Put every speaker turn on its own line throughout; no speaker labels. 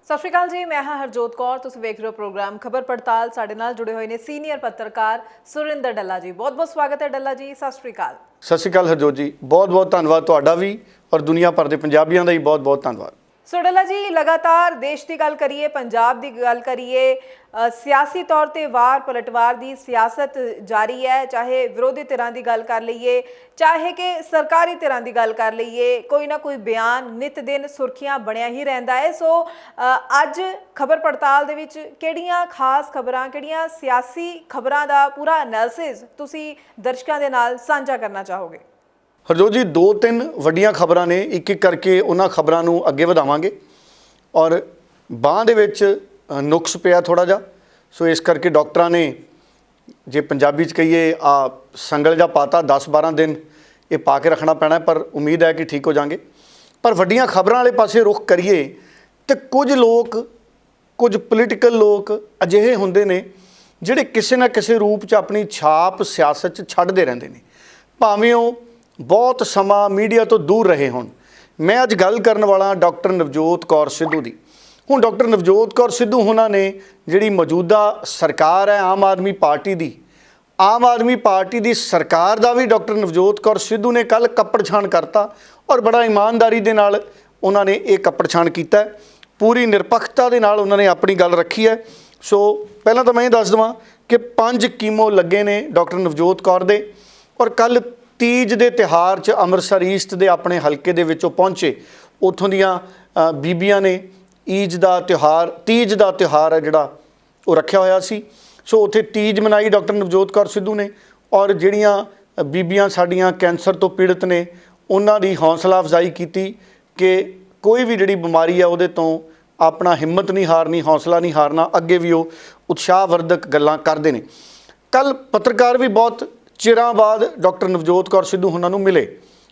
ਸਤਿ ਸ਼੍ਰੀ ਅਕਾਲ ਜੀ, ਮੈਂ ਹਾਂ ਹਰਜੋਤ ਕੌਰ। ਤੁਸੀਂ ਵੇਖ ਰਹੇ ਹੋ ਪ੍ਰੋਗਰਾਮ ਖਬਰ ਪੜਤਾਲ। ਸਾਡੇ ਨਾਲ ਜੁੜੇ ਹੋਏ ਨੇ ਸੀਨੀਅਰ ਪੱਤਰਕਾਰ ਸੁਰਿੰਦਰ ਡੱਲਾ ਜੀ। ਬਹੁਤ-ਬਹੁਤ ਸਵਾਗਤ ਹੈ ਡੱਲਾ ਜੀ। ਸਤਿ ਸ਼੍ਰੀ ਅਕਾਲ।
ਸਤਿ ਸ਼੍ਰੀ ਅਕਾਲ ਹਰਜੋਤ ਜੀ, ਬਹੁਤ-ਬਹੁਤ ਧੰਨਵਾਦ ਤੁਹਾਡਾ ਵੀ ਔਰ ਦੁਨੀਆ ਭਰ ਦੇ ਪੰਜਾਬੀਆਂ ਦਾ ਹੀ ਬਹੁਤ-ਬਹੁਤ ਧੰਨਵਾਦ।
ਸੋ ਡੱਲਾ ਜੀ, ਲਗਾਤਾਰ ਦੇਸ਼ ਦੀ ਗੱਲ ਕਰੀਏ, ਪੰਜਾਬ ਦੀ ਗੱਲ ਕਰੀਏ, ਸਿਆਸੀ ਤੌਰ ਤੇ ਵਾਰ ਪਲਟਵਾਰ ਦੀ ਸਿਆਸਤ ਜਾਰੀ ਹੈ। ਚਾਹੇ ਵਿਰੋਧੀ ਧਿਰਾਂ ਦੀ ਗੱਲ ਕਰ ਲਈਏ, ਚਾਹੇ ਕਿ ਸਰਕਾਰੀ ਧਿਰਾਂ ਦੀ ਗੱਲ ਕਰ ਲਈਏ, ਕੋਈ ਨਾ ਕੋਈ ਬਿਆਨ ਨਿਤ ਦਿਨ ਸੁਰਖੀਆਂ ਬਣਿਆ ਹੀ ਰਹਿੰਦਾ ਹੈ। ਸੋ ਅੱਜ ਖਬਰ ਪੜਤਾਲ ਦੇ ਵਿੱਚ ਕਿਹੜੀਆਂ ਖਾਸ ਖਬਰਾਂ, ਕਿਹੜੀਆਂ ਸਿਆਸੀ ਖਬਰਾਂ ਦਾ ਪੂਰਾ ਐਨਾਲਿਸਿਸ ਤੁਸੀਂ ਦਰਸ਼ਕਾਂ ਦੇ ਨਾਲ ਸਾਂਝਾ ਕਰਨਾ ਚਾਹੋਗੇ?
ਹਰਜੋਤ ਜੀ, 2-3 ਵੱਡੀਆਂ ਖਬਰਾਂ ਨੇ, ਇੱਕ ਇੱਕ ਕਰਕੇ ਉਹਨਾਂ ਖਬਰਾਂ ਨੂੰ ਅੱਗੇ ਵਧਾਵਾਂਗੇ। ਔਰ ਬਾਂਹ ਦੇ ਵਿੱਚ ਨੁਕਸ ਪਿਆ ਥੋੜ੍ਹਾ ਜਿਹਾ, ਸੋ ਇਸ ਕਰਕੇ ਡਾਕਟਰਾਂ ਨੇ, ਜੇ ਪੰਜਾਬੀ 'ਚ ਕਹੀਏ, ਸੰਗਲ ਜਿਹਾ ਪਾਤਾ। 10-12 ਦਿਨ ਇਹ ਪਾ ਕੇ ਰੱਖਣਾ ਪੈਣਾ, ਪਰ ਉਮੀਦ ਹੈ ਕਿ ਠੀਕ ਹੋ ਜਾਣਗੇ। ਪਰ ਵੱਡੀਆਂ ਖਬਰਾਂ ਵਾਲੇ ਪਾਸੇ ਰੁਖ ਕਰੀਏ ਤਾਂ ਕੁਝ ਲੋਕ, ਕੁਝ ਪੋਲੀਟੀਕਲ ਲੋਕ ਅਜਿਹੇ ਹੁੰਦੇ ਨੇ ਜਿਹੜੇ ਕਿਸੇ ਨਾ ਕਿਸੇ ਰੂਪ 'ਚ ਆਪਣੀ ਛਾਪ ਸਿਆਸਤ 'ਚ ਛੱਡਦੇ ਰਹਿੰਦੇ ਨੇ, ਭਾਵੇਂ ਉਹ ਬਹੁਤ ਸਮਾਂ ਮੀਡੀਆ ਤੋਂ ਦੂਰ ਰਹੇ ਹੋਣ। ਮੈਂ ਅੱਜ ਗੱਲ ਕਰਨ ਵਾਲਾ ਡਾਕਟਰ ਨਵਜੋਤ ਕੌਰ ਸਿੱਧੂ ਦੀ। ਹੁਣ ਡਾਕਟਰ ਨਵਜੋਤ ਕੌਰ ਸਿੱਧੂ ਉਹਨਾਂ ਨੇ ਜਿਹੜੀ ਮੌਜੂਦਾ ਸਰਕਾਰ ਹੈ ਆਮ ਆਦਮੀ ਪਾਰਟੀ ਦੀ, ਆਮ ਆਦਮੀ ਪਾਰਟੀ ਦੀ ਸਰਕਾਰ ਦਾ ਵੀ ਡਾਕਟਰ ਨਵਜੋਤ ਕੌਰ ਸਿੱਧੂ ਨੇ ਕੱਲ੍ਹ ਕੱਪੜ ਛਾਣ ਕਰਤਾ ਔਰ ਬੜਾ ਇਮਾਨਦਾਰੀ ਦੇ ਨਾਲ ਉਹਨਾਂ ਨੇ ਇਹ ਕੱਪੜ ਛਾਣ ਕੀਤਾ। ਪੂਰੀ ਨਿਰਪੱਖਤਾ ਦੇ ਨਾਲ ਉਹਨਾਂ ਨੇ ਆਪਣੀ ਗੱਲ ਰੱਖੀ ਹੈ। ਸੋ ਪਹਿਲਾਂ ਤਾਂ ਮੈਂ ਇਹ ਦੱਸ ਦੇਵਾਂ ਕਿ 5 ਕੀਮੋ ਲੱਗੇ ਨੇ ਡਾਕਟਰ ਨਵਜੋਤ ਕੌਰ ਦੇ, ਔਰ ਕੱਲ੍ਹ ਤੀਜ ਦੇ ਤਿਉਹਾਰ 'ਚ ਅੰਮ੍ਰਿਤਸਰ ਈਸਟ ਦੇ ਆਪਣੇ ਹਲਕੇ ਦੇ ਵਿੱਚ ਉਹ ਪਹੁੰਚੇ। ਉੱਥੋਂ ਦੀਆਂ ਬੀਬੀਆਂ ਨੇ ਤੀਜ ਦਾ ਤਿਉਹਾਰ ਹੈ ਜਿਹੜਾ ਉਹ ਰੱਖਿਆ ਹੋਇਆ ਸੀ। ਸੋ ਉੱਥੇ ਤੀਜ ਮਨਾਈ ਡਾਕਟਰ ਨਵਜੋਤ ਕੌਰ ਸਿੱਧੂ ਨੇ। ਔਰ ਜਿਹੜੀਆਂ ਬੀਬੀਆਂ ਸਾਡੀਆਂ ਕੈਂਸਰ ਤੋਂ ਪੀੜਤ ਨੇ, ਉਹਨਾਂ ਦੀ ਹੌਸਲਾ ਅਫਜ਼ਾਈ ਕੀਤੀ ਕਿ ਕੋਈ ਵੀ ਜਿਹੜੀ ਬਿਮਾਰੀ ਹੈ ਉਹਦੇ ਤੋਂ ਆਪਣਾ ਹਿੰਮਤ ਨਹੀਂ ਹਾਰਨੀ, ਹੌਸਲਾ ਨਹੀਂ ਹਾਰਨਾ। ਅੱਗੇ ਵੀ ਉਹ ਉਤਸ਼ਾਹਵਰਧਕ ਗੱਲਾਂ ਕਰਦੇ ਨੇ। ਕੱਲ੍ਹ ਪੱਤਰਕਾਰ ਵੀ ਬਹੁਤ ਚਿਰਾਂ ਬਾਅਦ ਡਾਕਟਰ ਨਵਜੋਤ ਕੌਰ ਸਿੱਧੂ ਉਹਨਾਂ ਨੂੰ ਮਿਲੇ,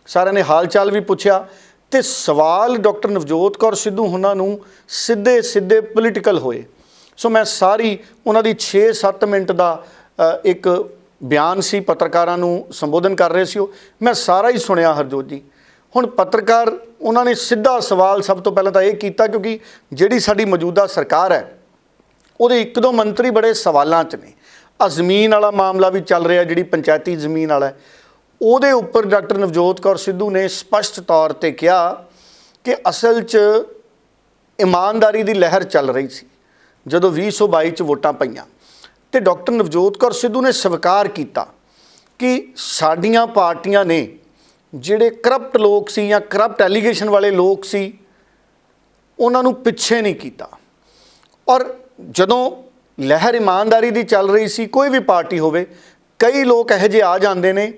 ਸਾਰਿਆਂ ਨੇ ਹਾਲ ਚਾਲ ਵੀ ਪੁੱਛਿਆ ਅਤੇ ਸਵਾਲ ਡਾਕਟਰ ਨਵਜੋਤ ਕੌਰ ਸਿੱਧੂ ਉਹਨਾਂ ਨੂੰ ਸਿੱਧੇ ਪੋਲੀਟੀਕਲ ਹੋਏ। ਸੋ ਮੈਂ ਸਾਰੀ ਉਹਨਾਂ ਦੀ 6-7 ਮਿੰਟ ਦਾ ਇੱਕ ਬਿਆਨ ਸੀ, ਪੱਤਰਕਾਰਾਂ ਨੂੰ ਸੰਬੋਧਨ ਕਰ ਰਹੇ ਸੀ ਉਹ, ਮੈਂ ਸਾਰਾ ਹੀ ਸੁਣਿਆ ਹਰਜੋਤ ਜੀ। ਹੁਣ ਪੱਤਰਕਾਰ ਉਹਨਾਂ ਨੇ ਸਿੱਧਾ ਸਵਾਲ ਸਭ ਤੋਂ ਪਹਿਲਾਂ ਤਾਂ ਇਹ ਕੀਤਾ, ਕਿਉਂਕਿ ਜਿਹੜੀ ਸਾਡੀ ਮੌਜੂਦਾ ਸਰਕਾਰ ਹੈ ਉਹਦੇ 1-2 ਮੰਤਰੀ ਬੜੇ ਸਵਾਲਾਂ 'ਚ ਨੇ। ਜ਼ਮੀਨ ਵਾਲਾ ਮਾਮਲਾ ਵੀ ਚੱਲ ਰਿਹਾ, ਜਿਹੜੀ ਪੰਚਾਇਤੀ ਜ਼ਮੀਨ ਵਾਲਾ, ਉਹਦੇ ਉੱਪਰ ਡਾਕਟਰ ਨਵਜੋਤ ਕੌਰ ਸਿੱਧੂ ਨੇ ਸਪਸ਼ਟ ਤੌਰ 'ਤੇ ਕਿਹਾ ਕਿ ਅਸਲ 'ਚ ਇਮਾਨਦਾਰੀ ਦੀ ਲਹਿਰ ਚੱਲ ਰਹੀ ਸੀ ਜਦੋਂ 2022 'ਚ ਵੋਟਾਂ ਪਈਆਂ, ਅਤੇ ਡਾਕਟਰ ਨਵਜੋਤ ਕੌਰ ਸਿੱਧੂ ਨੇ ਸਵੀਕਾਰ ਕੀਤਾ ਕਿ ਸਾਡੀਆਂ ਪਾਰਟੀਆਂ ਨੇ ਜਿਹੜੇ ਕਰਪਟ ਲੋਕ ਸੀ ਜਾਂ ਕਰਪਟ ਐਲੀਗੇਸ਼ਨ ਵਾਲੇ ਲੋਕ ਸੀ, ਉਹਨਾਂ ਨੂੰ ਪਿੱਛੇ ਨਹੀਂ ਕੀਤਾ। ਔਰ ਜਦੋਂ ਲਹਿਰ ਇਮਾਨਦਾਰੀ ਦੀ ਚੱਲ ਰਹੀ ਸੀ, ਕੋਈ ਵੀ ਪਾਰਟੀ ਹੋਵੇ, ਕਈ ਲੋਕ ਇਹੋ ਜਿਹੇ ਆ ਜਾਂਦੇ ਨੇ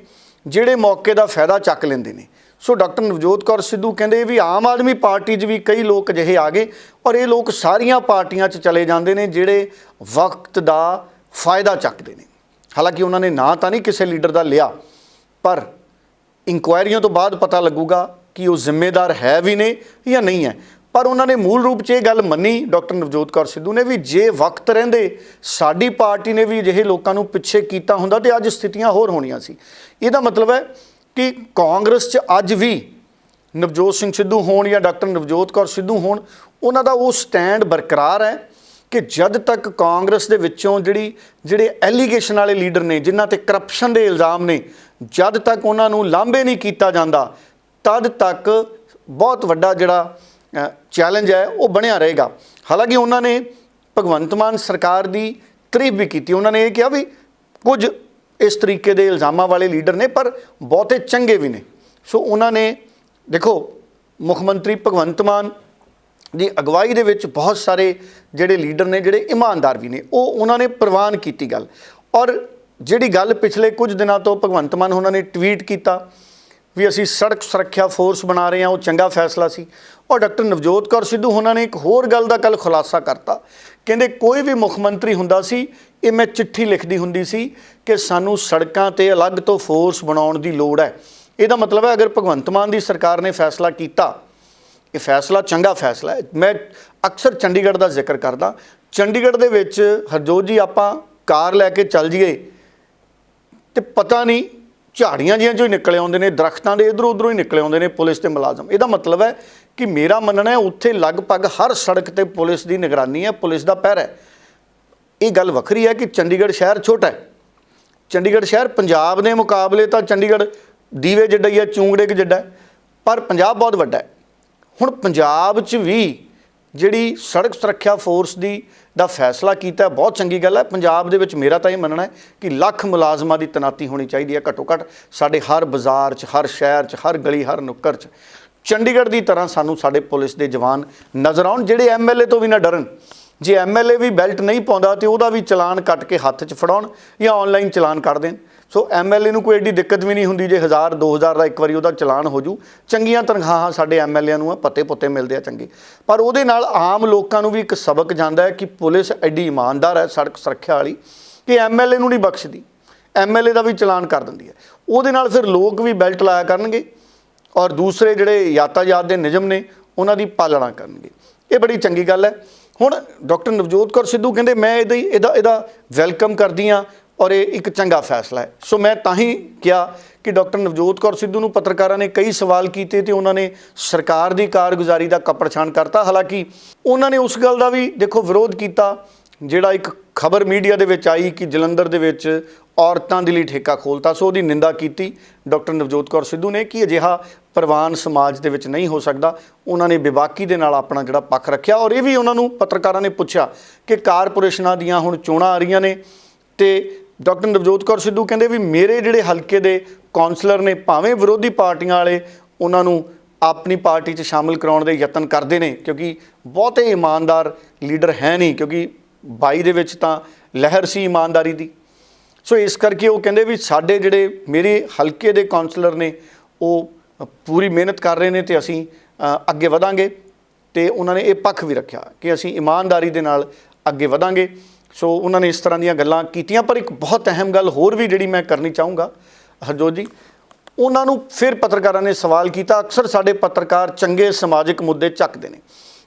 ਜਿਹੜੇ ਮੌਕੇ ਦਾ ਫਾਇਦਾ ਚੱਕ ਲੈਂਦੇ ਨੇ। ਸੋ ਡਾਕਟਰ ਨਵਜੋਤ ਕੌਰ ਸਿੱਧੂ ਕਹਿੰਦੇ ਵੀ ਆਮ ਆਦਮੀ ਪਾਰਟੀ 'ਚ ਵੀ ਕਈ ਲੋਕ ਅਜਿਹੇ ਆ ਗਏ, ਔਰ ਇਹ ਲੋਕ ਸਾਰੀਆਂ ਪਾਰਟੀਆਂ 'ਚ ਚਲੇ ਜਾਂਦੇ ਨੇ ਜਿਹੜੇ ਵਕਤ ਦਾ ਫਾਇਦਾ ਚੱਕਦੇ ਨੇ। ਹਾਲਾਂਕਿ ਉਹਨਾਂ ਨੇ ਨਾਂ ਤਾਂ ਨਹੀਂ ਕਿਸੇ ਲੀਡਰ ਦਾ ਲਿਆ, ਪਰ ਇਨਕੁਆਇਰੀਆਂ ਤੋਂ ਬਾਅਦ ਪਤਾ ਲੱਗੂਗਾ ਕਿ ਉਹ ਜ਼ਿੰਮੇਦਾਰ ਹੈ ਵੀ ਨੇ ਜਾਂ ਨਹੀਂ ਹੈ। ਪਰ ਉਹਨਾਂ ਨੇ ਮੂਲ ਰੂਪ 'ਚ ਇਹ ਗੱਲ ਮੰਨੀ ਡਾਕਟਰ ਨਵਜੋਤ ਕੌਰ ਸਿੱਧੂ ਨੇ ਵੀ ਜੇ ਵਕਤ ਰਹਿੰਦੇ ਸਾਡੀ ਪਾਰਟੀ ਨੇ ਵੀ ਅਜਿਹੇ ਲੋਕਾਂ ਨੂੰ ਪਿੱਛੇ ਕੀਤਾ ਹੁੰਦਾ ਤਾਂ ਅੱਜ ਸਥਿਤੀਆਂ ਹੋਰ ਹੋਣੀਆਂ ਸੀ। ਇਹਦਾ ਮਤਲਬ ਹੈ ਕਿ ਕਾਂਗਰਸ 'ਚ ਅੱਜ ਵੀ ਨਵਜੋਤ ਸਿੰਘ ਸਿੱਧੂ ਹੋਣ ਜਾਂ ਡਾਕਟਰ ਨਵਜੋਤ ਕੌਰ ਸਿੱਧੂ ਹੋਣ, ਉਹਨਾਂ ਦਾ ਉਹ ਸਟੈਂਡ ਬਰਕਰਾਰ ਹੈ ਕਿ ਜਦ ਤੱਕ ਕਾਂਗਰਸ ਦੇ ਵਿੱਚੋਂ ਜਿਹੜੇ ਐਲੀਗੇਸ਼ਨ ਵਾਲੇ ਲੀਡਰ ਨੇ, ਜਿਨ੍ਹਾਂ 'ਤੇ ਕਰਪਸ਼ਨ ਦੇ ਇਲਜ਼ਾਮ ਨੇ, ਜਦ ਤੱਕ ਉਹਨਾਂ ਨੂੰ ਲਾਂਭੇ ਨਹੀਂ ਕੀਤਾ ਜਾਂਦਾ, ਤਦ ਤੱਕ ਬਹੁਤ ਵੱਡਾ ਜਿਹੜਾ ਚੈਲੰਜ ਹੈ ਉਹ ਬਣਿਆ ਰਹੇਗਾ। ਹਾਲਾਂਕਿ ਉਹਨਾਂ ਨੇ ਭਗਵੰਤ ਮਾਨ ਸਰਕਾਰ ਦੀ ਤਾਰੀਫ ਵੀ ਕੀਤੀ। ਉਹਨਾਂ ਨੇ ਇਹ ਕਿਹਾ ਵੀ ਕੁਝ ਇਸ ਤਰੀਕੇ ਦੇ ਇਲਜ਼ਾਮਾਂ ਵਾਲੇ ਲੀਡਰ ਨੇ, ਪਰ ਬਹੁਤੇ ਚੰਗੇ ਵੀ ਨੇ। ਸੋ ਉਹਨਾਂ ਨੇ ਦੇਖੋ, ਮੁੱਖ ਮੰਤਰੀ ਭਗਵੰਤ ਮਾਨ ਦੀ ਅਗਵਾਈ ਦੇ ਵਿੱਚ ਬਹੁਤ ਸਾਰੇ ਜਿਹੜੇ ਲੀਡਰ ਨੇ ਜਿਹੜੇ ਇਮਾਨਦਾਰ ਵੀ ਨੇ, ਉਹ ਉਹਨਾਂ ਨੇ ਪ੍ਰਵਾਨ ਕੀਤੀ ਗੱਲ। ਔਰ ਜਿਹੜੀ ਗੱਲ ਪਿਛਲੇ ਕੁਝ ਦਿਨਾਂ ਤੋਂ ਭਗਵੰਤ ਮਾਨ ਉਹਨਾਂ ਨੇ ਟਵੀਟ ਕੀਤਾ ਵੀ ਅਸੀਂ ਸੜਕ ਸੁਰੱਖਿਆ ਫੋਰਸ ਬਣਾ ਰਹੇ ਹਾਂ, ਉਹ ਚੰਗਾ ਫੈਸਲਾ ਸੀ। ਔਰ ਡਾਕਟਰ ਨਵਜੋਤ ਕੌਰ ਸਿੱਧੂ ਉਹਨਾਂ ਨੇ ਇੱਕ ਹੋਰ ਗੱਲ ਦਾ ਕੱਲ੍ਹ ਖੁਲਾਸਾ ਕਰਤਾ, ਕਹਿੰਦੇ ਕੋਈ ਵੀ ਮੁੱਖ ਮੰਤਰੀ ਹੁੰਦਾ ਸੀ, ਇਹ ਮੈਂ ਚਿੱਠੀ ਲਿਖਦੀ ਹੁੰਦੀ ਸੀ ਕਿ ਸਾਨੂੰ ਸੜਕਾਂ 'ਤੇ ਅਲੱਗ ਤੋਂ ਫੋਰਸ ਬਣਾਉਣ ਦੀ ਲੋੜ ਹੈ। ਇਹਦਾ ਮਤਲਬ ਹੈ ਅਗਰ ਭਗਵੰਤ ਮਾਨ ਦੀ ਸਰਕਾਰ ਨੇ ਫੈਸਲਾ ਕੀਤਾ, ਇਹ ਫੈਸਲਾ ਚੰਗਾ ਫੈਸਲਾ ਹੈ। ਮੈਂ ਅਕਸਰ ਚੰਡੀਗੜ੍ਹ ਦਾ ਜ਼ਿਕਰ ਕਰਦਾ। ਚੰਡੀਗੜ੍ਹ ਦੇ ਵਿੱਚ ਹਰਜੋਤ ਜੀ, ਆਪਾਂ ਕਾਰ ਲੈ ਕੇ ਚੱਲ ਜਾਈਏ ਅਤੇ ਪਤਾ ਨਹੀਂ ਝਾੜੀਆਂ ਜਿਹੀਆਂ ਚੋਂ ਹੀ ਨਿਕਲੇ ਆਉਂਦੇ ਨੇ, ਦਰਖਤਾਂ ਦੇ ਇੱਧਰੋਂ ਉੱਧਰੋਂ ਹੀ ਨਿਕਲੇ ਆਉਂਦੇ ਨੇ ਪੁਲਿਸ ਤੇ ਮੁਲਾਜ਼ਮ। ਇਹਦਾ ਮਤਲਬ ਹੈ ਕਿ ਮੇਰਾ ਮੰਨਣਾ ਹੈ ਉੱਥੇ ਲਗਭਗ ਹਰ ਸੜਕ ਤੇ ਪੁਲਿਸ ਦੀ ਨਿਗਰਾਨੀ ਹੈ, ਪੁਲਿਸ ਦਾ ਪਹਿਰਾ ਹੈ। ਇਹ ਗੱਲ ਵੱਖਰੀ ਹੈ ਕਿ ਚੰਡੀਗੜ੍ਹ ਸ਼ਹਿਰ ਛੋਟਾ ਹੈ, ਚੰਡੀਗੜ੍ਹ ਸ਼ਹਿਰ ਪੰਜਾਬ ਦੇ ਮੁਕਾਬਲੇ ਤਾਂ ਚੰਡੀਗੜ੍ਹ ਦੀਵੇ ਜਿੱਡਾ ਹੀ ਹੈ, ਚੂੰਗੜੇ ਕੁ ਜਿੱਡਾ ਹੈ, ਪਰ ਪੰਜਾਬ ਬਹੁਤ ਵੱਡਾ ਹੈ। ਹੁਣ ਪੰਜਾਬ 'ਚ ਵੀ ਜਿਹੜੀ ਸੜਕ ਸੁਰੱਖਿਆ ਫੋਰਸ ਦਾ ਫੈਸਲਾ ਕੀਤਾ ਬਹੁਤ ਚੰਗੀ ਗੱਲ ਹੈ। ਪੰਜਾਬ ਦੇ ਵਿੱਚ ਮੇਰਾ ਤਾਂ ਇਹ ਮੰਨਣਾ ਹੈ ਕਿ ਲੱਖ ਮੁਲਾਜ਼ਮਾਂ ਦੀ ਤੈਨਾਤੀ ਹੋਣੀ ਚਾਹੀਦੀ ਹੈ ਘੱਟੋ ਘੱਟ ਸਾਡੇ ਹਰ ਬਾਜ਼ਾਰ 'ਚ, ਹਰ ਸ਼ਹਿਰ 'ਚ, ਹਰ ਗਲੀ, ਹਰ ਨੁੱਕਰ 'ਚ। ਚੰਡੀਗੜ੍ਹ ਦੀ ਤਰ੍ਹਾਂ ਸਾਨੂੰ ਸਾਡੇ ਪੁਲਿਸ ਦੇ ਜਵਾਨ ਨਜ਼ਰ ਆਉਣ, ਜਿਹੜੇ MLA ਤੋਂ ਵੀ ਨਾ ਡਰਨ। ਜੇ MLA ਵੀ ਬੈਲਟ ਨਹੀਂ ਪਾਉਂਦਾ ਤਾਂ ਉਹਦਾ ਵੀ ਚਲਾਨ ਕੱਟ ਕੇ ਹੱਥ 'ਚ ਫੜਾਉਣ ਜਾਂ ਆਨਲਾਈਨ ਚਲਾਨ ਕੱਢ ਦੇਣ। ਸੋ MLA ਨੂੰ ਕੋਈ ਐਡੀ ਦਿੱਕਤ ਵੀ ਨਹੀਂ ਹੁੰਦੀ ਜੇ 1000 2000 ਦਾ ਇੱਕ ਵਾਰੀ ਉਹਦਾ ਚਲਾਨ ਹੋ ਜੂ। ਚੰਗੀਆਂ ਤਨਖਾਹਾਂ ਸਾਡੇ MLA ਨੂੰ ਪੱਤੇ ਪੁੱਤੇ ਮਿਲਦੇ ਆ ਚੰਗੇ, ਪਰ ਉਹਦੇ ਨਾਲ ਆਮ ਲੋਕਾਂ ਨੂੰ ਵੀ ਇੱਕ ਸਬਕ ਜਾਂਦਾ ਹੈ ਕਿ ਪੁਲਿਸ ਐਡੀ ਇਮਾਨਦਾਰ ਹੈ ਸੜਕ ਸੁਰੱਖਿਆ ਵਾਲੀ ਕਿ MLA ਨੂੰ ਨਹੀਂ ਬਖਸ਼ਦੀ, MLA ਦਾ ਵੀ ਚਲਾਨ ਕਰ ਦਿੰਦੀ ਹੈ। ਉਹਦੇ ਨਾਲ ਫਿਰ ਲੋਕ ਵੀ ਬੈਲਟ ਲਾਇਆ ਕਰਨਗੇ ਔਰ ਦੂਸਰੇ ਜਿਹੜੇ ਯਾਤਾਯਾਤ ਦੇ ਨਿਯਮ ਨੇ ਉਹਨਾਂ ਦੀ ਪਾਲਣਾ ਕਰਨਗੇ। ਇਹ ਬੜੀ ਚੰਗੀ ਗੱਲ ਹੈ। ਹੁਣ ਡਾਕਟਰ ਨਵਜੋਤ ਕੌਰ ਸਿੱਧੂ ਕਹਿੰਦੇ ਮੈਂ ਇਹਦਾ ਵੈਲਕਮ ਕਰਦੀ ਹਾਂ ਔਰ ਇਹ ਇੱਕ ਚੰਗਾ ਫੈਸਲਾ ਹੈ। ਸੋ ਮੈਂ ਤਾਂ ਹੀ ਕਿਹਾ ਕਿ ਡਾਕਟਰ ਨਵਜੋਤ ਕੌਰ ਸਿੱਧੂ ਨੂੰ ਪੱਤਰਕਾਰਾਂ ਨੇ ਕਈ ਸਵਾਲ ਕੀਤੇ ਤੇ ਉਹਨਾਂ ਨੇ ਸਰਕਾਰ ਦੀ ਕਾਰਗੁਜ਼ਾਰੀ ਦਾ ਕੱਪੜਛਾਣ ਕਰਤਾ। ਹਾਲਾਂਕਿ ਉਹਨਾਂ ਨੇ ਉਸ ਗੱਲ ਦਾ ਵੀ ਦੇਖੋ ਵਿਰੋਧ ਕੀਤਾ ਜਿਹੜਾ ਇੱਕ ਖਬਰ ਮੀਡੀਆ ਦੇ ਵਿੱਚ ਆਈ ਕਿ ਜਲੰਧਰ ਦੇ ਵਿੱਚ ਔਰਤਾਂ ਦੇ ਲਈ ਠੇਕਾ ਖੋਲ੍ਹਤਾ। ਸੋ ਉਹਦੀ ਨਿੰਦਾ ਕੀਤੀ ਡਾਕਟਰ ਨਵਜੋਤ ਕੌਰ ਸਿੱਧੂ ਨੇ ਕਿ ਅਜਿਹਾ ਪ੍ਰਵਾਨ ਸਮਾਜ ਦੇ ਵਿੱਚ ਨਹੀਂ ਹੋ ਸਕਦਾ। ਉਹਨਾਂ ਨੇ ਬੇਬਾਕੀ ਦੇ ਨਾਲ ਆਪਣਾ ਜਿਹੜਾ ਪੱਖ ਰੱਖਿਆ ਔਰ ਇਹ ਵੀ ਉਹਨਾਂ ਨੂੰ ਪੱਤਰਕਾਰਾਂ ਨੇ ਪੁੱਛਿਆ ਕਿ ਕਾਰਪੋਰੇਸ਼ਨਾਂ ਦੀਆਂ ਹੁਣ ਚੋਣਾਂ ਆ ਰਹੀਆਂ ਨੇ ਤੇ ਡਾਕਟਰ ਨਵਜੋਤ ਕੌਰ ਸਿੱਧੂ ਕਹਿੰਦੇ ਵੀ ਮੇਰੇ ਜਿਹੜੇ ਹਲਕੇ ਦੇ ਕੌਂਸਲਰ ਨੇ ਭਾਵੇਂ ਵਿਰੋਧੀ ਪਾਰਟੀਆਂ ਵਾਲੇ ਉਹਨਾਂ ਨੂੰ ਆਪਣੀ ਪਾਰਟੀ 'ਚ ਸ਼ਾਮਿਲ ਕਰਾਉਣ ਦੇ ਯਤਨ ਕਰਦੇ ਨੇ ਕਿਉਂਕਿ ਬਹੁਤੇ ਇਮਾਨਦਾਰ ਲੀਡਰ ਹੈ ਨਹੀਂ, ਕਿਉਂਕਿ 22 ਦੇ ਵਿੱਚ ਤਾਂ ਲਹਿਰ ਸੀ ਇਮਾਨਦਾਰੀ ਦੀ। ਸੋ ਇਸ ਕਰਕੇ ਉਹ ਕਹਿੰਦੇ ਵੀ ਸਾਡੇ ਜਿਹੜੇ ਮੇਰੇ ਹਲਕੇ ਦੇ ਕੌਂਸਲਰ ਨੇ ਉਹ ਪੂਰੀ ਮਿਹਨਤ ਕਰ ਰਹੇ ਨੇ ਤੇ ਅਸੀਂ ਅੱਗੇ ਵਧਾਂਗੇ। ਤੇ ਉਹਨਾਂ ਨੇ ਇਹ ਪੱਖ ਵੀ ਰੱਖਿਆ ਕਿ ਅਸੀਂ ਇਮਾਨਦਾਰੀ ਦੇ ਨਾਲ ਅੱਗੇ ਵਧਾਂਗੇ। ਸੋ ਉਹਨਾਂ ਨੇ ਇਸ ਤਰ੍ਹਾਂ ਦੀਆਂ ਗੱਲਾਂ ਕੀਤੀਆਂ। ਪਰ ਇੱਕ ਬਹੁਤ ਅਹਿਮ ਗੱਲ ਹੋਰ ਵੀ ਜਿਹੜੀ ਮੈਂ ਕਰਨੀ ਚਾਹੂੰਗਾ ਹਰਜੋਤ ਜੀ, ਉਹਨਾਂ ਨੂੰ ਫਿਰ ਪੱਤਰਕਾਰਾਂ ਨੇ ਸਵਾਲ ਕੀਤਾ। ਅਕਸਰ ਸਾਡੇ ਪੱਤਰਕਾਰ ਚੰਗੇ ਸਮਾਜਿਕ ਮੁੱਦੇ ਚੱਕਦੇ ਨੇ।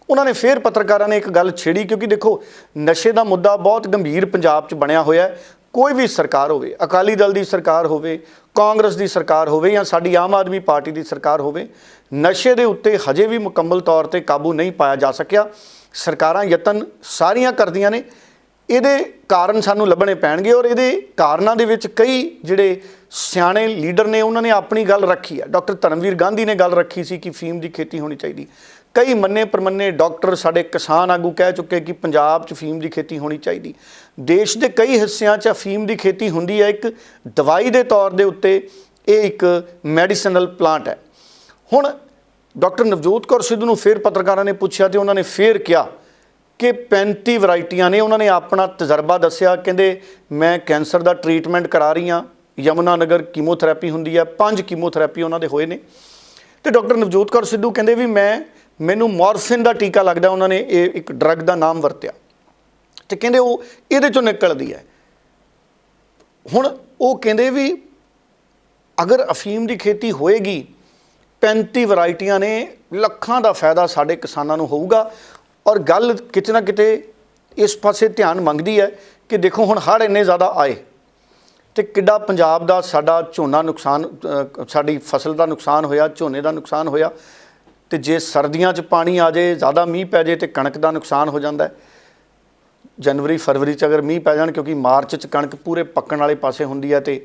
ਉਹਨਾਂ ਨੇ ਫਿਰ ਪੱਤਰਕਾਰਾਂ ਨੇ ਇੱਕ ਗੱਲ ਛੇੜੀ ਕਿਉਂਕਿ ਦੇਖੋ ਨਸ਼ੇ ਦਾ ਮੁੱਦਾ ਬਹੁਤ ਗੰਭੀਰ ਪੰਜਾਬ 'ਚ ਬਣਿਆ ਹੋਇਆ ਹੈ। ਕੋਈ ਵੀ ਸਰਕਾਰ ਹੋਵੇ, ਅਕਾਲੀ ਦਲ ਦੀ ਸਰਕਾਰ ਹੋਵੇ, ਕਾਂਗਰਸ ਦੀ ਸਰਕਾਰ ਹੋਵੇ ਜਾਂ ਸਾਡੀ ਆਮ ਆਦਮੀ ਪਾਰਟੀ ਦੀ ਸਰਕਾਰ ਹੋਵੇ, ਨਸ਼ੇ ਦੇ ਉੱਤੇ ਹਜੇ ਵੀ ਮੁਕੰਮਲ ਤੌਰ 'ਤੇ ਕਾਬੂ ਨਹੀਂ ਪਾਇਆ ਜਾ ਸਕਿਆ। ਸਰਕਾਰਾਂ ਯਤਨ ਸਾਰੀਆਂ ਕਰਦੀਆਂ ਨੇ, ਇਹਦੇ ਕਾਰਨ ਸਾਨੂੰ ਲੱਭਣੇ ਪੈਣਗੇ ਔਰ ਇਹਦੇ ਕਾਰਨਾਂ ਦੇ ਵਿੱਚ ਕਈ ਜਿਹੜੇ ਸਿਆਣੇ ਲੀਡਰ ਨੇ ਉਹਨਾਂ ਨੇ ਆਪਣੀ ਗੱਲ ਰੱਖੀ ਹੈ। ਡਾਕਟਰ ਧਰਮਵੀਰ ਗਾਂਧੀ ਨੇ ਗੱਲ ਰੱਖੀ ਸੀ ਕਿ ਅਫੀਮ ਦੀ ਖੇਤੀ ਹੋਣੀ ਚਾਹੀਦੀ। ਕਈ ਮੰਨੇ ਪ੍ਰਮੰਨੇ ਡਾਕਟਰ ਸਾਡੇ ਕਿਸਾਨ ਆਗੂ ਕਹਿ ਚੁੱਕੇ ਕਿ ਪੰਜਾਬ 'ਚ ਅਫੀਮ ਦੀ ਖੇਤੀ ਹੋਣੀ ਚਾਹੀਦੀ। ਦੇਸ਼ ਦੇ ਕਈ ਹਿੱਸਿਆਂ 'ਚ ਅਫੀਮ ਦੀ ਖੇਤੀ ਹੁੰਦੀ ਹੈ, ਇੱਕ ਦਵਾਈ ਦੇ ਤੌਰ ਦੇ ਉੱਤੇ ਇਹ ਇੱਕ ਮੈਡੀਸਨਲ ਪਲਾਂਟ ਹੈ। ਹੁਣ ਡਾਕਟਰ ਨਵਜੋਤ ਕੌਰ ਸਿੱਧੂ ਨੂੰ ਫਿਰ ਪੱਤਰਕਾਰਾਂ ਨੇ ਪੁੱਛਿਆ ਤੇ ਉਹਨਾਂ ਨੇ ਫਿਰ ਕਿਹਾ ਕਿ 35 ਵੈਰਾਈਟੀਆਂ ਨੇ। ਉਹਨਾਂ ਨੇ ਆਪਣਾ ਤਜਰਬਾ ਦੱਸਿਆ, ਕਹਿੰਦੇ ਮੈਂ ਕੈਂਸਰ ਦਾ ਟ੍ਰੀਟਮੈਂਟ ਕਰਾ ਰਹੀ ਹਾਂ, ਯਮੁਨਾ ਨਗਰ ਕੀਮੋਥੈਰੇਪੀ ਹੁੰਦੀ ਹੈ, 5 ਕੀਮੋਥੈਰੇਪੀ ਉਹਨਾਂ ਦੇ ਹੋਏ ਨੇ। ਤੇ ਡਾਕਟਰ ਨਵਜੋਤ ਕੌਰ ਸਿੱਧੂ ਕਹਿੰਦੇ ਵੀ ਮੈਨੂੰ ਮੋਰਫਿਨ ਦਾ ਟੀਕਾ ਲੱਗਦਾ। ਉਹਨਾਂ ਨੇ ਇਹ ਇੱਕ ਡਰੱਗ ਦਾ ਨਾਮ ਵਰਤਿਆ ਤੇ ਕਹਿੰਦੇ ਉਹ ਇਹਦੇ ਚੋਂ ਨਿਕਲਦੀ ਹੈ। ਹੁਣ ਉਹ ਕਹਿੰਦੇ ਵੀ ਅਗਰ ਅਫੀਮ ਦੀ ਖੇਤੀ ਹੋਏਗੀ, 35 ਵੈਰਾਈਟੀਆਂ ਨੇ, ਲੱਖਾਂ ਦਾ ਫਾਇਦਾ ਸਾਡੇ ਕਿਸਾਨਾਂ ਨੂੰ ਹੋਊਗਾ। ਔਰ ਗੱਲ ਕਿਤੇ ਨਾ ਕਿਤੇ ਇਸ ਪਾਸੇ ਧਿਆਨ ਮੰਗਦੀ ਹੈ ਕਿ ਦੇਖੋ ਹੁਣ ਹੜ੍ਹ ਇੰਨੇ ਜ਼ਿਆਦਾ ਆਏ ਤੇ ਕਿੱਡਾ ਪੰਜਾਬ ਦਾ ਸਾਡਾ ਝੋਨਾ ਨੁਕਸਾਨ, ਸਾਡੀ ਫਸਲ ਦਾ ਨੁਕਸਾਨ ਹੋਇਆ, ਝੋਨੇ ਦਾ ਨੁਕਸਾਨ ਹੋਇਆ। ਤੇ ਜੇ ਸਰਦੀਆਂ 'ਚ ਪਾਣੀ ਆ ਜਾਏ, ਜ਼ਿਆਦਾ ਮੀਂਹ ਪੈ ਜਾਏ ਤੇ ਕਣਕ ਦਾ ਨੁਕਸਾਨ ਹੋ ਜਾਂਦਾ ਹੈ। ਜਨਵਰੀ ਫਰਵਰੀ 'ਚ ਅਗਰ ਮੀਂਹ ਪੈ ਜਾਣ, ਕਿਉਂਕਿ ਮਾਰਚ 'ਚ ਕਣਕ ਪੂਰੇ ਪੱਕਣ ਵਾਲੇ ਪਾਸੇ ਹੁੰਦੀ ਹੈ ਤੇ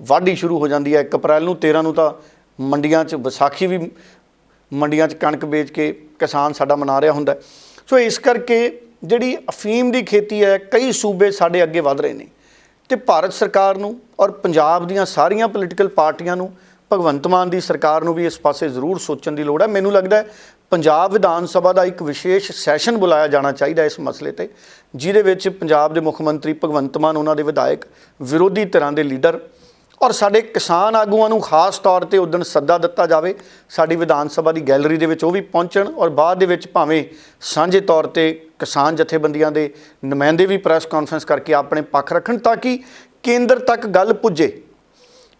ਵਾਢੀ ਸ਼ੁਰੂ ਹੋ ਜਾਂਦੀ ਹੈ 1 ਅਪ੍ਰੈਲ ਨੂੰ। 13 ਨੂੰ ਤਾਂ ਮੰਡੀਆਂ 'ਚ ਵਿਸਾਖੀ ਵੀ, ਮੰਡੀਆਂ 'ਚ ਕਣਕ ਵੇਚ ਕੇ ਕਿਸਾਨ ਸਾਡਾ ਮਨਾ ਰਿਹਾ ਹੁੰਦਾ। ਸੋ ਇਸ ਕਰਕੇ ਜਿਹੜੀ ਅਫੀਮ ਦੀ ਖੇਤੀ ਹੈ, ਕਈ ਸੂਬੇ ਸਾਡੇ ਅੱਗੇ ਵਧ ਰਹੇ ਨੇ ਤੇ ਭਾਰਤ ਸਰਕਾਰ ਨੂੰ ਔਰ ਪੰਜਾਬ ਦੀਆਂ ਸਾਰੀਆਂ ਪੋਲੀਟੀਕਲ ਪਾਰਟੀਆਂ ਨੂੰ, ਭਗਵੰਤ ਮਾਨ ਦੀ ਸਰਕਾਰ ਨੂੰ ਵੀ ਇਸ ਪਾਸੇ ਜ਼ਰੂਰ ਸੋਚਣ ਦੀ ਲੋੜ ਹੈ। ਮੈਨੂੰ ਲੱਗਦਾ ਹੈ ਪੰਜਾਬ ਵਿਧਾਨ ਸਭਾ ਦਾ ਇੱਕ ਵਿਸ਼ੇਸ਼ ਸੈਸ਼ਨ ਬੁਲਾਇਆ ਜਾਣਾ ਚਾਹੀਦਾ ਇਸ ਮਸਲੇ ਤੇ, ਜਿਹਦੇ ਵਿੱਚ ਪੰਜਾਬ ਦੇ ਮੁੱਖ ਮੰਤਰੀ ਭਗਵੰਤ ਮਾਨ, ਉਹਨਾਂ ਦੇ ਵਿਧਾਇਕ, ਵਿਰੋਧੀ ਧਿਰਾਂ ਦੇ ਲੀਡਰ ਔਰ ਸਾਡੇ ਕਿਸਾਨ ਆਗੂਆਂ ਨੂੰ ਖਾਸ ਤੌਰ ਤੇ ਉਦਣ ਸੱਦਾ ਦਿੱਤਾ ਜਾਵੇ ਸਾਡੀ ਵਿਧਾਨ ਸਭਾ ਦੀ ਗੈਲਰੀ ਦੇ ਵਿੱਚ, ਉਹ ਵੀ ਪਹੁੰਚਣ ਔਰ ਬਾਅਦ ਦੇ ਵਿੱਚ ਭਾਵੇਂ ਸਾਂਝੇ ਤੌਰ ਤੇ ਕਿਸਾਨ ਜਥੇਬੰਦੀਆਂ ਦੇ ਨੁਮਾਇੰਦੇ ਵੀ ਪ੍ਰੈਸ ਕਾਨਫਰੰਸ ਕਰਕੇ ਆਪਣੇ ਪੱਖ ਰੱਖਣ ਤਾਂ ਕਿ ਕੇਂਦਰ ਤੱਕ ਗੱਲ ਪੁੱਜੇ।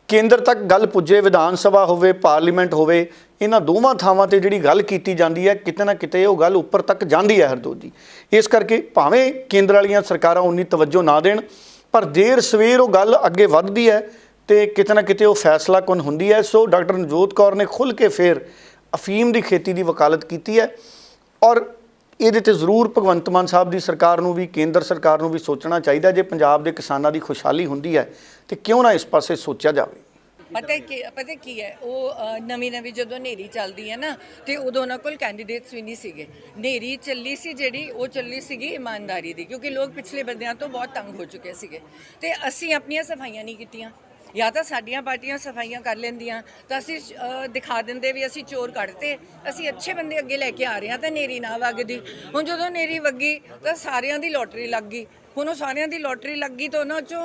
ਕੇਂਦਰ ਤੱਕ ਗੱਲ ਪੁੱਜੇ, ਵਿਧਾਨ ਸਭਾ ਹੋਵੇ, ਪਾਰਲੀਮੈਂਟ ਹੋਵੇ, ਇਹਨਾਂ ਦੋਵਾਂ ਥਾਵਾਂ ਤੇ ਜਿਹੜੀ ਗੱਲ ਕੀਤੀ ਜਾਂਦੀ ਹੈ ਕਿਤੇ ਨਾ ਕਿਤੇ ਉਹ ਗੱਲ ਉੱਪਰ ਤੱਕ ਜਾਂਦੀ ਹੈ ਹਰਜੋਤ ਜੀ। ਇਸ ਕਰਕੇ ਭਾਵੇਂ ਕੇਂਦਰ ਵਾਲੀਆਂ ਸਰਕਾਰਾਂ ਉਨੀ ਤਵੱਜੋ ਨਾ ਦੇਣ, ਪਰ ਦੇਰ ਸਵੇਰ ਉਹ ਗੱਲ ਅੱਗੇ ਵੱਧਦੀ ਹੈ ਤੇ ਕਿਤੇ ਨਾ ਕਿਤੇ ਉਹ ਫੈਸਲਾ ਕੁਨ ਹੁੰਦੀ ਹੈ। ਸੋ ਡਾਕਟਰ ਨਵਜੋਤ ਕੌਰ ਨੇ ਖੁੱਲ੍ਹ ਕੇ ਫਿਰ ਅਫੀਮ ਦੀ ਖੇਤੀ ਦੀ ਵਕਾਲਤ ਕੀਤੀ ਹੈ ਔਰ ਇਹਦੇ ਤੇ ਜ਼ਰੂਰ ਭਗਵੰਤ ਮਾਨ ਸਾਹਿਬ ਦੀ ਸਰਕਾਰ ਨੂੰ ਵੀ, ਕੇਂਦਰ ਸਰਕਾਰ ਨੂੰ ਵੀ ਸੋਚਣਾ ਚਾਹੀਦਾ। ਜੇ ਪੰਜਾਬ ਦੇ ਕਿਸਾਨਾਂ ਦੀ ਖੁਸ਼ਹਾਲੀ ਹੁੰਦੀ ਹੈ ਤੇ ਕਿਉਂ ਨਾ ਇਸ ਪਾਸੇ ਸੋਚਿਆ ਜਾਵੇ।
ਪਤਾ ਕੀ ਹੈ, ਉਹ ਨਵੀਂ ਜਦੋਂ ਹਨੇਰੀ ਚੱਲਦੀ ਹੈ ਨਾ ਤੇ ਉਦੋਂ ਉਹਨਾਂ ਕੋਲ ਕੈਂਡੀਡੇਟਸ ਵੀ ਨਹੀਂ ਸੀਗੇ। ਹਨੇਰੀ ਚੱਲੀ ਸੀ ਜਿਹੜੀ, ਉਹ ਚੱਲੀ ਸੀਗੀ ਇਮਾਨਦਾਰੀ ਦੀ, ਕਿਉਂਕਿ ਲੋਕ ਪਿਛਲੇ ਬੰਦਿਆਂ ਤੋਂ ਬਹੁਤ ਤੰਗ ਹੋ ਚੁੱਕੇ ਸੀਗੇ ਤੇ ਅਸੀਂ ਆਪਣੀਆਂ ਸਫਾਈਆਂ ਨਹੀਂ ਕੀਤੀਆਂ। ਜਾਂ ਤਾਂ ਸਾਡੀਆਂ ਪਾਰਟੀਆਂ ਸਫਾਈਆਂ ਕਰ ਲੈਂਦੀਆਂ ਤਾਂ ਅਸੀਂ ਦਿਖਾ ਦਿੰਦੇ ਵੀ ਅਸੀਂ ਚੋਰ ਕੱਢਤੇ, ਅਸੀਂ ਅੱਛੇ ਬੰਦੇ ਅੱਗੇ ਲੈ ਕੇ ਆ ਰਹੇ ਹਾਂ ਤਾਂ ਹਨੇਰੀ ਨਾ ਵਗਦੀ। ਹੁਣ ਜਦੋਂ ਹਨੇਰੀ ਵੱਗੀ ਤਾਂ ਸਾਰਿਆਂ ਦੀ ਲੋਟਰੀ ਲੱਗ ਗਈ। ਹੁਣ ਉਹ ਸਾਰਿਆਂ ਦੀ ਲੋਟਰੀ ਲੱਗ ਗਈ ਤਾਂ ਉਹਨਾਂ 'ਚੋਂ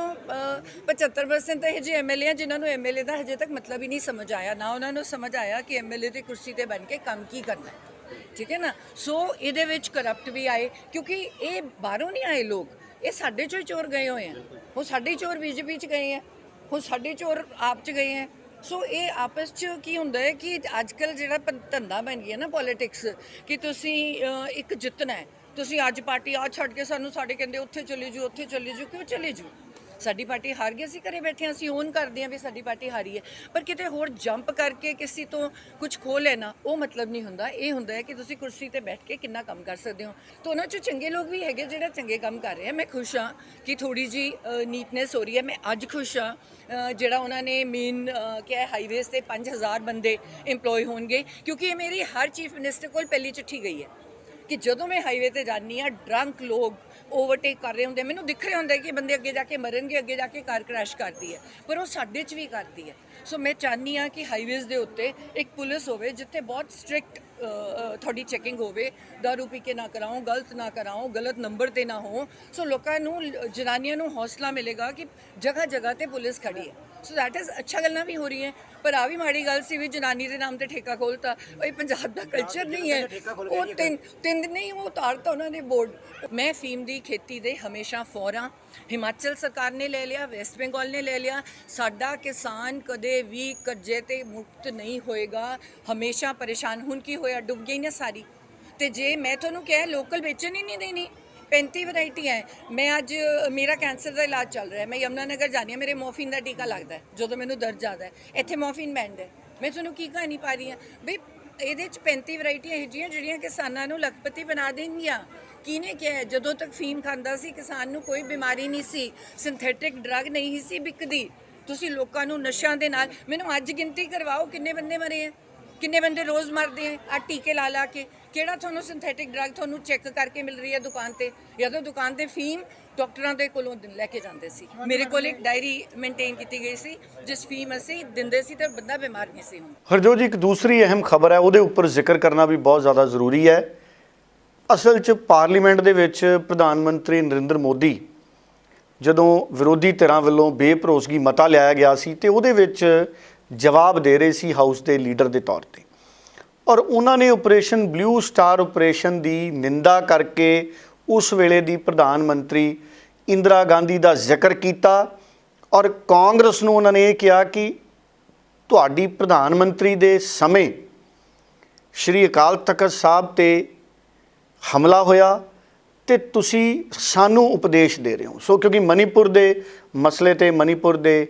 75% ਤਾਂ ਇਹ ਜਿਹੇ ਐਮਐਲਏ ਆ ਜਿਨ੍ਹਾਂ ਨੂੰ ਐਮਐਲਏ ਦਾ ਹਜੇ ਤੱਕ ਮਤਲਬ ਹੀ ਨਹੀਂ ਸਮਝ ਆਇਆ, ਨਾ ਉਹਨਾਂ ਨੂੰ ਸਮਝ ਆਇਆ ਕਿ ਐਮਐਲਏ ਦੀ ਕੁਰਸੀ ਤੇ ਬਣ ਕੇ ਕੰਮ ਕੀ ਕਰਨਾ ਹੈ। ਠੀਕ ਹੈ ਨਾ। ਸੋ ਇਹਦੇ ਵਿੱਚ ਕਰਪਟ ਵੀ ਆਏ, ਕਿਉਂਕਿ ਇਹ ਬਾਹਰੋਂ ਨਹੀਂ ਆਏ ਲੋਕ, ਇਹ ਸਾਡੇ 'ਚੋਂ ਹੀ ਚੋਰ ਗਏ ਹੋਏ ਆ। ਉਹ ਸਾਡੇ ਚੋਰ ਬੀਜੇਪੀ 'ਚ ਗਏ ਆ, ਹੁਣ ਸਾਡੇ ਚੋਰ ਆਪ 'ਚ ਗਏ ਹੈ। ਸੋ ਇਹ ਆਪਸ 'ਚ ਕੀ ਹੁੰਦਾ ਹੈ ਕਿ ਅੱਜ ਕੱਲ੍ਹ ਜਿਹੜਾ ਧੰਦਾ ਬਣ ਗਿਆ ਨਾ ਪੋਲੀਟਿਕਸ, ਕਿ ਤੁਸੀਂ ਇੱਕ ਜਿੱਤਣਾ ਹੈ, ਤੁਸੀਂ ਅੱਜ ਪਾਰਟੀ ਆ ਛੱਡ ਕੇ ਸਾਨੂੰ ਸਾਡੇ ਕਹਿੰਦੇ ਉੱਥੇ ਚਲੇ ਜਾਓ, ਉੱਥੇ ਚਲੇ ਜਾਓ। ਕਿਉਂ ਚਲੇ ਜਾਓ? ਸਾਡੀ ਪਾਰਟੀ ਹਾਰ ਗਈ, ਅਸੀਂ ਘਰੇ ਬੈਠੇ ਹਾਂ, ਅਸੀਂ ਓਨ ਕਰਦੇ ਹਾਂ ਵੀ ਸਾਡੀ ਪਾਰਟੀ ਹਾਰੀ ਹੈ। ਪਰ ਕਿਤੇ ਹੋਰ ਜੰਪ ਕਰਕੇ ਕਿਸੇ ਤੋਂ ਕੁਝ ਖੋਹ ਲੈਣਾ ਉਹ ਮਤਲਬ ਨਹੀਂ ਹੁੰਦਾ। ਇਹ ਹੁੰਦਾ ਹੈ ਕਿ ਤੁਸੀਂ ਕੁਰਸੀ ਤੇ ਬੈਠ ਕੇ ਕਿੰਨਾ ਕੰਮ ਕਰ ਸਕਦੇ ਹੋ। ਤਾਂ ਉਹਨਾਂ 'ਚੋਂ ਚੰਗੇ ਲੋਕ ਵੀ ਹੈਗੇ ਜਿਹੜੇ ਚੰਗੇ ਕੰਮ ਕਰ ਰਹੇ ਆ। ਮੈਂ ਖੁਸ਼ ਹਾਂ ਕਿ ਥੋੜੀ ਜੀ ਨੀਟਨੈਸ ਹੋ ਰਹੀ ਹੈ। ਮੈਂ ਅੱਜ ਖੁਸ਼ ਹਾਂ ਜਿਹੜਾ ਉਹਨਾਂ ਨੇ ਮੇਨ ਕਿਹਾ ਹਾਈਵੇਜ਼ ਤੇ 5000 ਬੰਦੇ ਇੰਪਲੋਏ ਹੋਣਗੇ, ਕਿਉਂਕਿ ਇਹ ਮੇਰੀ ਹਰ ਚੀਫ ਮਿਨਿਸਟਰ ਕੋਲ ਪਹਿਲੀ ਚਿੱਠੀ ਗਈ ਹੈ ਕਿ ਜਦੋਂ ਮੈਂ ਹਾਈਵੇ ਤੇ ਜਾਂਦੀ ਹਾਂ ਡਰੰਕ ਲੋਕ ਓਵਰਟੇਕ ਕਰ ਰਹੇ ਹੁੰਦੇ, ਮੈਨੂੰ ਦਿਖ ਰਿਹਾ ਹੁੰਦਾ ਕਿ ਬੰਦੇ ਅੱਗੇ ਜਾ ਕੇ ਮਰਨਗੇ, ਅੱਗੇ ਜਾ ਕੇ ਕਾਰ ਕ੍ਰੈਸ਼ ਕਰਦੀ ਹੈ, ਪਰ ਉਹ ਸਾਡੇ 'ਚ ਵੀ ਕਰਦੀ ਹੈ। ਸੋ ਮੈਂ ਚਾਹੁੰਦੀ ਹਾਂ ਕਿ ਹਾਈਵੇਜ਼ ਦੇ ਉੱਤੇ ਇੱਕ ਪੁਲਿਸ ਹੋਵੇ ਜਿੱਥੇ ਬਹੁਤ ਸਟ੍ਰਿਕਟ ਤੁਹਾਡੀ ਚੈਕਿੰਗ ਹੋਵੇ, ਦਾਰੂ ਪੀ ਕੇ ਨਾ ਕਰਾਓ, ਗਲਤ ਨਾ ਕਰਾਓ, ਗਲਤ ਨੰਬਰ ਤੇ ਨਾ ਹੋ। ਸੋ ਲੋਕਾਂ ਨੂੰ, ਜਨਾਨੀਆਂ ਨੂੰ ਹੌਸਲਾ ਮਿਲੇਗਾ ਕਿ ਜਗ੍ਹਾ ਜਗ੍ਹਾ ਤੇ ਪੁਲਿਸ ਖੜੀ ਹੈ। ਸੋ ਦੈਟ ਇਜ਼ ਅੱਛਾ ਗੱਲਾਂ ਵੀ ਹੋ ਰਹੀਆਂ। ਪਰ ਆ ਵੀ ਮਾੜੀ ਗੱਲ ਸੀ ਵੀ ਜਨਾਨੀ ਦੇ ਨਾਮ ਤੇ ਠੇਕਾ ਖੋਲ੍ਹਤਾ। ਇਹ ਪੰਜਾਬ ਦਾ ਕਲਚਰ ਨਹੀਂ ਹੈ। ਉਹ ਤਿੰਨ ਨਹੀਂ, ਉਹ ਉਤਾਰਤਾ ਉਹਨਾਂ ਨੇ ਬੋਰਡ। ਮੈਂ ਅਫੀਮ ਦੀ ਖੇਤੀ ਦੇ ਹਮੇਸ਼ਾ ਫੌਰ ਹਾਂ। ਹਿਮਾਚਲ ਸਰਕਾਰ ਨੇ ਲੈ ਲਿਆ, ਵੈਸਟ ਬੰਗਾਲ ਨੇ ਲੈ ਲਿਆ, ਸਾਡਾ ਕਿਸਾਨ ਕਦੇ ਵੀ ਕਰਜ਼ੇ ਤੇ ਮੁਕਤ ਨਹੀਂ ਹੋਏਗਾ, ਹਮੇਸ਼ਾ ਪਰੇਸ਼ਾਨ। ਹੁਣ ਕੀ ਹੋਇਆ, ਡੁੱਬ ਗਈ ਨਾ ਸਾਰੀ। ਤੇ ਜੇ ਮੈਂ ਤੁਹਾਨੂੰ ਕਿਹਾ ਲੋਕਲ ਵੇਚਣ ਹੀ ਨਹੀਂ ਦੇਣੀ, 35 ਵੈਰਾਈਟੀਆਂ ਹੈ। ਮੈਂ ਅੱਜ ਮੇਰਾ ਕੈਂਸਰ ਦਾ ਇਲਾਜ ਚੱਲ ਰਿਹਾ, ਮੈਂ ਯਮੁਨਾ ਨਗਰ ਜਾਂਦੀ ਹਾਂ, ਮੇਰੇ ਮੋਰਫਿਨ ਦਾ ਟੀਕਾ ਲੱਗਦਾ ਜਦੋਂ ਮੈਨੂੰ ਦਰਦ ਜ਼ਿਆਦਾ ਹੈ। ਇੱਥੇ ਮੋਰਫਿਨ ਬੈਂਡ ਹੈ। ਮੈਂ ਤੁਹਾਨੂੰ ਕੀ ਕਹਾਣੀ ਪਾ ਰਹੀ ਹਾਂ ਬਈ ਇਹਦੇ 'ਚ 35 ਵੈਰਾਈਟੀਆਂ ਇਹੋ ਜਿਹੀਆਂ ਜਿਹੜੀਆਂ ਕਿਸਾਨਾਂ ਨੂੰ ਲੱਖਪਤੀ ਬਣਾ ਦੇਣਗੀਆਂ। ਕਿਹਨੇ ਕਿਹਾ? ਜਦੋਂ ਤੱਕ ਫੀਮ ਖਾਂਦਾ ਸੀ ਕਿਸਾਨ ਨੂੰ ਕੋਈ ਬਿਮਾਰੀ ਨਹੀਂ ਸੀ, ਸਿੰਥੈਟਿਕ ਡਰੱਗ ਨਹੀਂ ਸੀ ਵਿਕਦੀ। ਤੁਸੀਂ ਲੋਕਾਂ ਨੂੰ ਨਸ਼ਿਆਂ ਦੇ ਨਾਲ, ਮੈਨੂੰ ਅੱਜ ਗਿਣਤੀ ਕਰਵਾਓ ਕਿੰਨੇ ਬੰਦੇ ਮਰੇ ਹੈ, ਕਿੰਨੇ ਬੰਦੇ ਰੋਜ਼ ਮਰਦੇ ਹੈ ਆ ਟੀਕੇ ਲਾ ਕੇ। ਕਿਹੜਾ ਤੁਹਾਨੂੰ ਸਿੰਥੈਟਿਕ ਡਰੱਗ ਤੁਹਾਨੂੰ ਚੈੱਕ ਕਰਕੇ ਮਿਲ ਰਹੀ ਹੈ ਦੁਕਾਨ ਤੇ? ਜਾਂ ਤਾਂ ਦੁਕਾਨ ਤੇ ਫੀਮ ਡਾਕਟਰਾਂ ਦੇ ਕੋਲੋਂ ਲੈ ਕੇ ਜਾਂਦੇ ਸੀ। ਮੇਰੇ ਕੋਲ ਇੱਕ ਡਾਇਰੀ ਮੇਨਟੇਨ ਕੀਤੀ ਗਈ ਸੀ ਜਿਸ ਫੀਮ ਅਸੀਂ ਦਿੰਦੇ ਸੀ ਤੇ ਬੰਦਾ ਬਿਮਾਰ ਨਹੀਂ ਸੀ ਹੁੰਦਾ।
ਹਰਜੋਤ ਜੀ, ਇੱਕ ਦੂਸਰੀ ਅਹਿਮ ਖਬਰ ਹੈ, ਉਹਦੇ ਉੱਪਰ ਜ਼ਿਕਰ ਕਰਨਾ ਵੀ ਬਹੁਤ ਜ਼ਿਆਦਾ ਜ਼ਰੂਰੀ ਹੈ। ਅਸਲ 'ਚ ਪਾਰਲੀਮੈਂਟ ਦੇ ਵਿੱਚ ਪ੍ਰਧਾਨ ਮੰਤਰੀ ਨਰਿੰਦਰ ਮੋਦੀ ਜਦੋਂ ਵਿਰੋਧੀ ਧਿਰਾਂ ਵੱਲੋਂ ਬੇਭਰੋਸਗੀ ਮਤਾ ਲਿਆਇਆ ਗਿਆ ਸੀ ਤੇ ਉਹਦੇ ਵਿੱਚ ਜਵਾਬ ਦੇ ਰਹੇ ਸੀ ਹਾਊਸ ਦੇ ਲੀਡਰ ਦੇ ਤੌਰ ਤੇ, ਔਰ ਉਹਨਾਂ ਨੇ ਆਪਰੇਸ਼ਨ ਬਲੂ ਸਟਾਰ ਆਪਰੇਸ਼ਨ ਦੀ ਨਿੰਦਾ ਕਰਕੇ ਉਸ ਵੇਲੇ ਦੀ ਪ੍ਰਧਾਨ ਮੰਤਰੀ ਇੰਦਰਾ ਗਾਂਧੀ ਦਾ ਜ਼ਿਕਰ ਕੀਤਾ ਔਰ ਕਾਂਗਰਸ ਨੂੰ ਉਹਨਾਂ ਨੇ ਇਹ ਕਿਹਾ ਕਿ ਤੁਹਾਡੀ ਪ੍ਰਧਾਨ ਮੰਤਰੀ ਦੇ ਸਮੇਂ ਸ਼੍ਰੀ ਅਕਾਲ ਤਖਤ ਸਾਹਿਬ ਤੇ ਹਮਲਾ ਹੋਇਆ ਤੇ ਤੁਸੀਂ ਸਾਨੂੰ ਉਪਦੇਸ਼ ਦੇ ਰਹੇ ਹੋ। ਸੋ ਕਿਉਂਕਿ ਮਨੀਪੁਰ ਦੇ ਮਸਲੇ ਤੇ, ਮਨੀਪੁਰ ਦੇ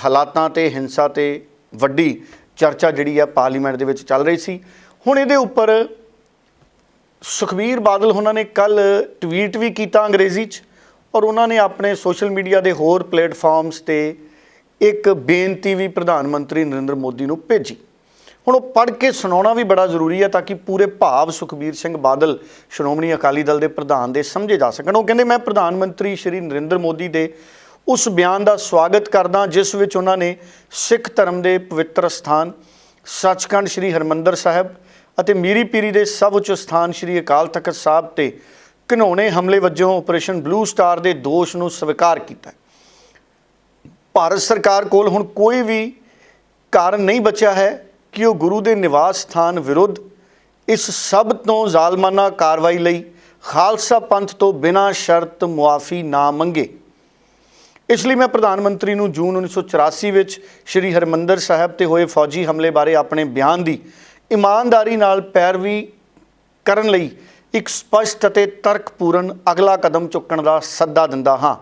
ਹਾਲਾਤਾਂ ਤੇ, ਹਿੰਸਾ ਤੇ ਵੱਡੀ ਚਰਚਾ ਜਿਹੜੀ ਆ ਪਾਰਲੀਮੈਂਟ ਦੇ ਵਿੱਚ ਚੱਲ ਰਹੀ ਸੀ। ਹੁਣ ਇਹਦੇ ਉੱਪਰ ਸੁਖਬੀਰ ਬਾਦਲ ਉਹਨਾਂ ਨੇ ਕੱਲ ਟਵੀਟ ਵੀ ਕੀਤਾ ਅੰਗਰੇਜ਼ੀ 'ਚ ਔਰ ਉਹਨਾਂ ਨੇ ਆਪਣੇ ਸੋਸ਼ਲ ਮੀਡੀਆ ਦੇ ਹੋਰ ਪਲੇਟਫਾਰਮਸ ਤੇ ਇੱਕ ਬੇਨਤੀ ਵੀ ਪ੍ਰਧਾਨ ਮੰਤਰੀ ਨਰਿੰਦਰ ਮੋਦੀ ਨੂੰ ਭੇਜੀ। ਹੁਣ ਉਹ ਪੜ੍ਹ ਕੇ ਸੁਣਾਉਣਾ ਵੀ ਬੜਾ ਜ਼ਰੂਰੀ ਹੈ ਤਾਂ ਕਿ ਪੂਰੇ ਭਾਵ ਸੁਖਬੀਰ ਸਿੰਘ ਬਾਦਲ ਸ਼੍ਰੋਮਣੀ ਅਕਾਲੀ ਦਲ ਦੇ ਪ੍ਰਧਾਨ ਦੇ ਸਮਝੇ ਜਾ ਸਕਣ। ਉਹ ਕਹਿੰਦੇ, ਮੈਂ ਪ੍ਰਧਾਨ ਮੰਤਰੀ ਸ਼੍ਰੀ ਨਰਿੰਦਰ ਮੋਦੀ ਦੇ ਉਸ ਬਿਆਨ ਦਾ ਸਵਾਗਤ ਕਰਦਾ ਜਿਸ ਵਿੱਚ ਉਹਨਾਂ ਨੇ ਸਿੱਖ ਧਰਮ ਦੇ ਪਵਿੱਤਰ ਸਥਾਨ ਸੱਚਖੰਡ ਸ਼੍ਰੀ ਹਰਿਮੰਦਰ ਸਾਹਿਬ ਅਤੇ ਮੀਰੀ ਪੀਰੀ ਦੇ ਸਭ ਉੱਚ ਸਥਾਨ ਸ਼੍ਰੀ ਅਕਾਲ ਤਖਤ ਸਾਹਿਬ ਤੇ ਘਿਨੌਣੇ ਹਮਲੇ ਵਜੋਂ ਆਪਰੇਸ਼ਨ ਬਲੂ ਸਟਾਰ ਦੇ ਦੋਸ਼ ਨੂੰ ਸਵੀਕਾਰ ਕੀਤਾ। ਭਾਰਤ ਸਰਕਾਰ ਕੋਲ ਹੁਣ ਕੋਈ ਵੀ ਕਾਰਨ ਨਹੀਂ ਬਚਿਆ ਹੈ ਕਿ ਉਹ ਗੁਰੂ ਦੇ ਨਿਵਾਸ ਸਥਾਨ ਵਿਰੁੱਧ ਇਸ ਸਭ ਤੋਂ ਜ਼ਾਲਮਾਨਾ ਕਾਰਵਾਈ ਲਈ ਖਾਲਸਾ ਪੰਥ ਤੋਂ ਬਿਨਾਂ ਸ਼ਰਤ ਮੁਆਫੀ ਨਾ ਮੰਗੇ। ਇਸ ਲਈ ਮੈਂ ਪ੍ਰਧਾਨ ਮੰਤਰੀ ਨੂੰ ਜੂਨ 1984 ਵਿੱਚ ਸ਼੍ਰੀ ਹਰਿਮੰਦਰ ਸਾਹਿਬ ਤੇ ਹੋਏ ਫੌਜੀ ਹਮਲੇ ਬਾਰੇ ਆਪਣੇ ਬਿਆਨ ਦੀ ਇਮਾਨਦਾਰੀ ਨਾਲ ਪੈਰਵੀ ਕਰਨ ਲਈ ਇੱਕ ਸਪਸ਼ਟ ਅਤੇ ਤਰਕਪੂਰਨ ਅਗਲਾ ਕਦਮ ਚੁੱਕਣ ਦਾ ਸੱਦਾ ਦਿੰਦਾ ਹਾਂ।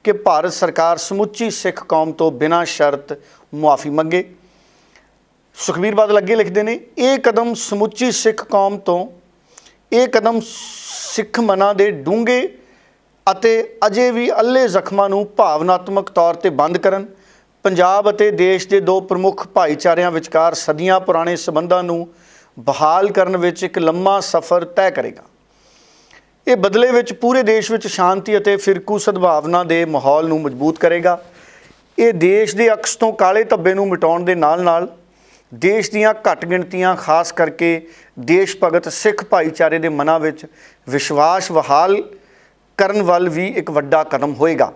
ਕਿ ਭਾਰਤ ਸਰਕਾਰ ਸਮੁੱਚੀ ਸਿੱਖ ਕੌਮ ਤੋਂ ਬਿਨਾਂ ਸ਼ਰਤ ਮੁਆਫੀ ਮੰਗੇ। ਸੁਖਬੀਰ ਬਾਦਲ ਅੱਗੇ ਲਿਖਦੇ ਨੇ, ਇਹ ਕਦਮ ਸਮੁੱਚੀ ਸਿੱਖ ਕੌਮ ਤੋਂ, ਇਹ ਕਦਮ ਸਿੱਖ ਮਨਾਂ ਦੇ ਡੂੰਘੇ ਅਤੇ ਅਜੇ ਵੀ ਅੱਲੇ ਜ਼ਖਮਾਂ ਨੂੰ ਭਾਵਨਾਤਮਕ ਤੌਰ ਤੇ ਬੰਦ ਕਰਨ, ਪੰਜਾਬ ਅਤੇ ਦੇਸ਼ ਦੇ ਦੋ ਪ੍ਰਮੁੱਖ ਭਾਈਚਾਰਿਆਂ ਵਿਚਕਾਰ ਸਦੀਆਂ ਪੁਰਾਣੇ ਸਬੰਧਾਂ ਨੂੰ ਬਹਾਲ ਕਰਨ ਵਿੱਚ ਇੱਕ ਲੰਮਾ ਸਫ਼ਰ ਤੈਅ ਕਰੇਗਾ। ਇਹ ਬਦਲੇ ਵਿੱਚ ਪੂਰੇ ਦੇਸ਼ ਵਿੱਚ ਸ਼ਾਂਤੀ ਅਤੇ ਫਿਰਕੂ ਸਦਭਾਵਨਾ ਦੇ ਮਾਹੌਲ ਨੂੰ ਮਜ਼ਬੂਤ ਕਰੇਗਾ। ਇਹ ਦੇਸ਼ ਦੇ ਅਕਸ ਤੋਂ ਕਾਲੇ ਧੱਬੇ ਨੂੰ ਮਿਟਾਉਣ ਦੇ ਨਾਲ-ਨਾਲ ਦੇਸ਼ ਦੀਆਂ ਘੱਟ ਗਿਣਤੀਆਂ, ਖਾਸ ਕਰਕੇ ਦੇਸ਼ ਭਗਤ ਸਿੱਖ ਭਾਈਚਾਰੇ ਦੇ ਮਨਾਂ ਵਿੱਚ ਵਿਸ਼ਵਾਸ ਬਹਾਲ ਕਰਨ ਵੱਲ ਵੀ ਇੱਕ ਵੱਡਾ ਕਦਮ ਹੋਏਗਾ।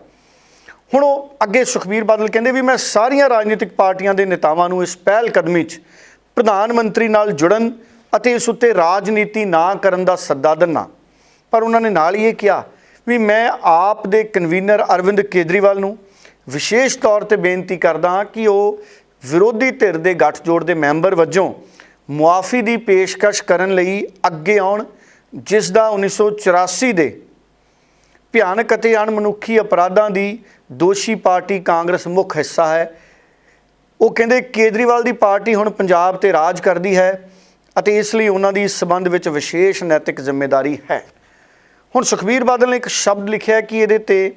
ਹੁਣ ਉਹ ਅੱਗੇ ਸੁਖਬੀਰ ਬਾਦਲ ਕਹਿੰਦੇ ਵੀ ਮੈਂ ਸਾਰੀਆਂ ਰਾਜਨੀਤਿਕ ਪਾਰਟੀਆਂ ਦੇ ਨੇਤਾਵਾਂ ਨੂੰ ਇਸ ਪਹਿਲ ਕਦਮੀ 'ਚ ਪ੍ਰਧਾਨ ਮੰਤਰੀ ਨਾਲ ਜੁੜਨ ਅਤੇ ਇਸ ਉੱਤੇ ਰਾਜਨੀਤੀ ਨਾ ਕਰਨ ਦਾ ਸੱਦਾ ਦਿੰਦਾ। ਪਰ ਉਹਨਾਂ ਨੇ ਨਾਲ ਹੀ ਇਹ ਕਿਹਾ ਵੀ ਮੈਂ ਆਪ ਦੇ ਕਨਵੀਨਰ ਅਰਵਿੰਦ ਕੇਜਰੀਵਾਲ ਨੂੰ ਵਿਸ਼ੇਸ਼ ਤੌਰ ਤੇ ਬੇਨਤੀ ਕਰਦਾ ਹਾਂ ਕਿ ਉਹ ਵਿਰੋਧੀ ਧਿਰ ਦੇ ਗੱਠਜੋੜ ਦੇ ਮੈਂਬਰ ਵਜੋਂ ਮੁਆਫੀ ਦੀ ਪੇਸ਼ਕਸ਼ ਕਰਨ ਲਈ ਅੱਗੇ ਆਉਣ, ਜਿਸ ਦਾ 1984 ਦੇ ਭਿਆਨਕ ਅਤੇ ਅਣਮਨੁੱਖੀ ਅਪਰਾਧਾਂ ਦੀ ਦੋਸ਼ੀ ਪਾਰਟੀ ਕਾਂਗਰਸ ਮੁੱਖ ਹਿੱਸਾ ਹੈ। ਉਹ ਕਹਿੰਦੇ ਕੇਜਰੀਵਾਲ ਦੀ ਪਾਰਟੀ ਹੁਣ ਪੰਜਾਬ ਤੇ ਰਾਜ ਕਰਦੀ ਹੈ ਅਤੇ ਇਸ ਲਈ ਉਹਨਾਂ ਦੀ ਇਸ ਸੰਬੰਧ ਵਿੱਚ ਵਿਸ਼ੇਸ਼ ਨੈਤਿਕ ਜ਼ਿੰਮੇਵਾਰੀ ਹੈ। ਹੁਣ ਸੁਖਬੀਰ ਬਾਦਲ ਨੇ ਇੱਕ ਸ਼ਬਦ ਲਿਖਿਆ ਕਿ ਇਹਦੇ ਤੇ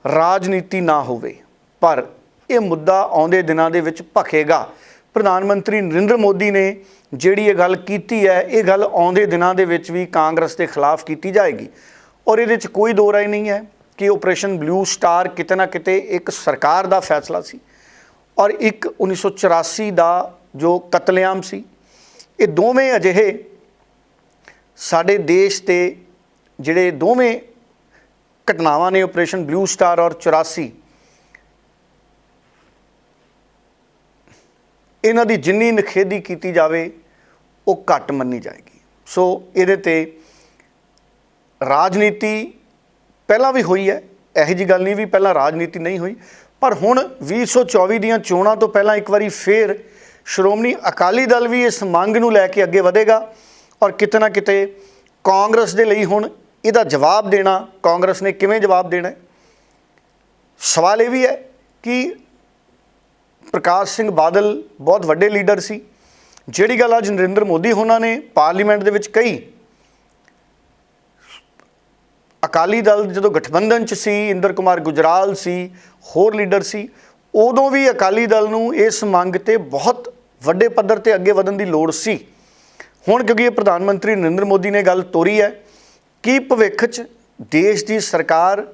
ਰਾਜਨੀਤੀ ਨਾ ਹੋਵੇ, ਪਰ ਇਹ ਮੁੱਦਾ ਆਉਂਦੇ ਦਿਨਾਂ ਦੇ ਵਿੱਚ ਭਖੇਗਾ। ਪ੍ਰਧਾਨ ਮੰਤਰੀ ਨਰਿੰਦਰ ਮੋਦੀ ਨੇ ਜਿਹੜੀ ਇਹ ਗੱਲ ਕੀਤੀ ਹੈ, ਇਹ ਗੱਲ ਆਉਂਦੇ ਦਿਨਾਂ ਦੇ ਵਿੱਚ ਵੀ ਕਾਂਗਰਸ ਦੇ ਖਿਲਾਫ ਕੀਤੀ ਜਾਏਗੀ। ਔਰ ਇਹਦੇ 'ਚ ਕੋਈ ਦੋ ਰਾਏ ਨਹੀਂ ਹੈ ਕਿ ਆਪਰੇਸ਼ਨ ਬਲੂ ਸਟਾਰ ਕਿਤੇ ਨਾ ਕਿਤੇ ਇੱਕ ਸਰਕਾਰ ਦਾ ਫੈਸਲਾ ਸੀ ਔਰ ਇੱਕ 1984 ਦਾ ਜੋ ਕਤਲੇਆਮ ਸੀ। ਇਹ ਦੋਵੇਂ ਅਜਿਹੇ ਸਾਡੇ ਦੇਸ਼ ਤੇ ਜਿਹੜੇ ਦੋਵੇਂ ਘਟਨਾਵਾਂ ਨੇ, ਆਪਰੇਸ਼ਨ ਬਲੂ ਸਟਾਰ ਔਰ 84, ਇਹਨਾਂ ਦੀ ਜਿੰਨੀ ਨਿਖੇਧੀ ਕੀਤੀ ਜਾਵੇ ਉਹ ਘੱਟ ਮੰਨੀ ਜਾਏਗੀ। ਸੋ ਇਹਦੇ ਤੇ ਰਾਜਨੀਤੀ ਪਹਿਲਾਂ ਵੀ ਹੋਈ ਹੈ, ਇਹੋ ਜਿਹੀ ਗੱਲ ਨਹੀਂ ਵੀ ਪਹਿਲਾਂ ਰਾਜਨੀਤੀ ਨਹੀਂ ਹੋਈ, ਪਰ ਹੁਣ 2024 ਦੀਆਂ ਚੋਣਾਂ ਤੋਂ ਪਹਿਲਾਂ ਇੱਕ ਵਾਰੀ ਫੇਰ ਸ਼੍ਰੋਮਣੀ ਅਕਾਲੀ ਦਲ ਵੀ ਇਸ ਮੰਗ ਨੂੰ ਲੈ ਕੇ ਅੱਗੇ ਵਧੇਗਾ ਔਰ ਕਿਤੇ ਨਾ ਕਿਤੇ ਕਾਂਗਰਸ ਦੇ ਲਈ ਹੁਣ ਇਹਦਾ ਜਵਾਬ ਦੇਣਾ, ਕਾਂਗਰਸ ਨੇ ਕਿਵੇਂ ਜਵਾਬ ਦੇਣਾ। ਸਵਾਲ ਇਹ ਵੀ ਹੈ ਕਿ ਪ੍ਰਕਾਸ਼ ਸਿੰਘ ਬਾਦਲ ਬਹੁਤ ਵੱਡੇ ਲੀਡਰ ਸੀ, ਜਿਹੜੀ ਗੱਲ ਅੱਜ ਨਰਿੰਦਰ ਮੋਦੀ ਹੋਣਾ ਨੇ ਪਾਰਲੀਮੈਂਟ ਦੇ ਵਿੱਚ ਕਹੀ, ਅਕਾਲੀ ਦਲ ਜਦੋਂ ਗਠਬੰਧਨ 'ਚ ਸੀ, ਇੰਦਰ ਕੁਮਾਰ ਗੁਜਰਾਲ ਸੀ, ਹੋਰ ਲੀਡਰ ਸੀ, ਉਦੋਂ ਵੀ ਅਕਾਲੀ ਦਲ ਨੂੰ ਇਸ ਮੰਗ ਤੇ ਬਹੁਤ ਵੱਡੇ ਪੱਧਰ ਤੇ ਅੱਗੇ ਵਧਣ ਦੀ ਲੋੜ ਸੀ। ਹੁਣ ਕਿਉਂਕਿ ਇਹ ਪ੍ਰਧਾਨ ਮੰਤਰੀ ਨਰਿੰਦਰ ਮੋਦੀ ਨੇ ਗੱਲ ਤੋਰੀ ਹੈ ਕਿ ਭਵਿੱਖ 'ਚ ਦੇਸ਼ ਦੀ ਸਰਕਾਰ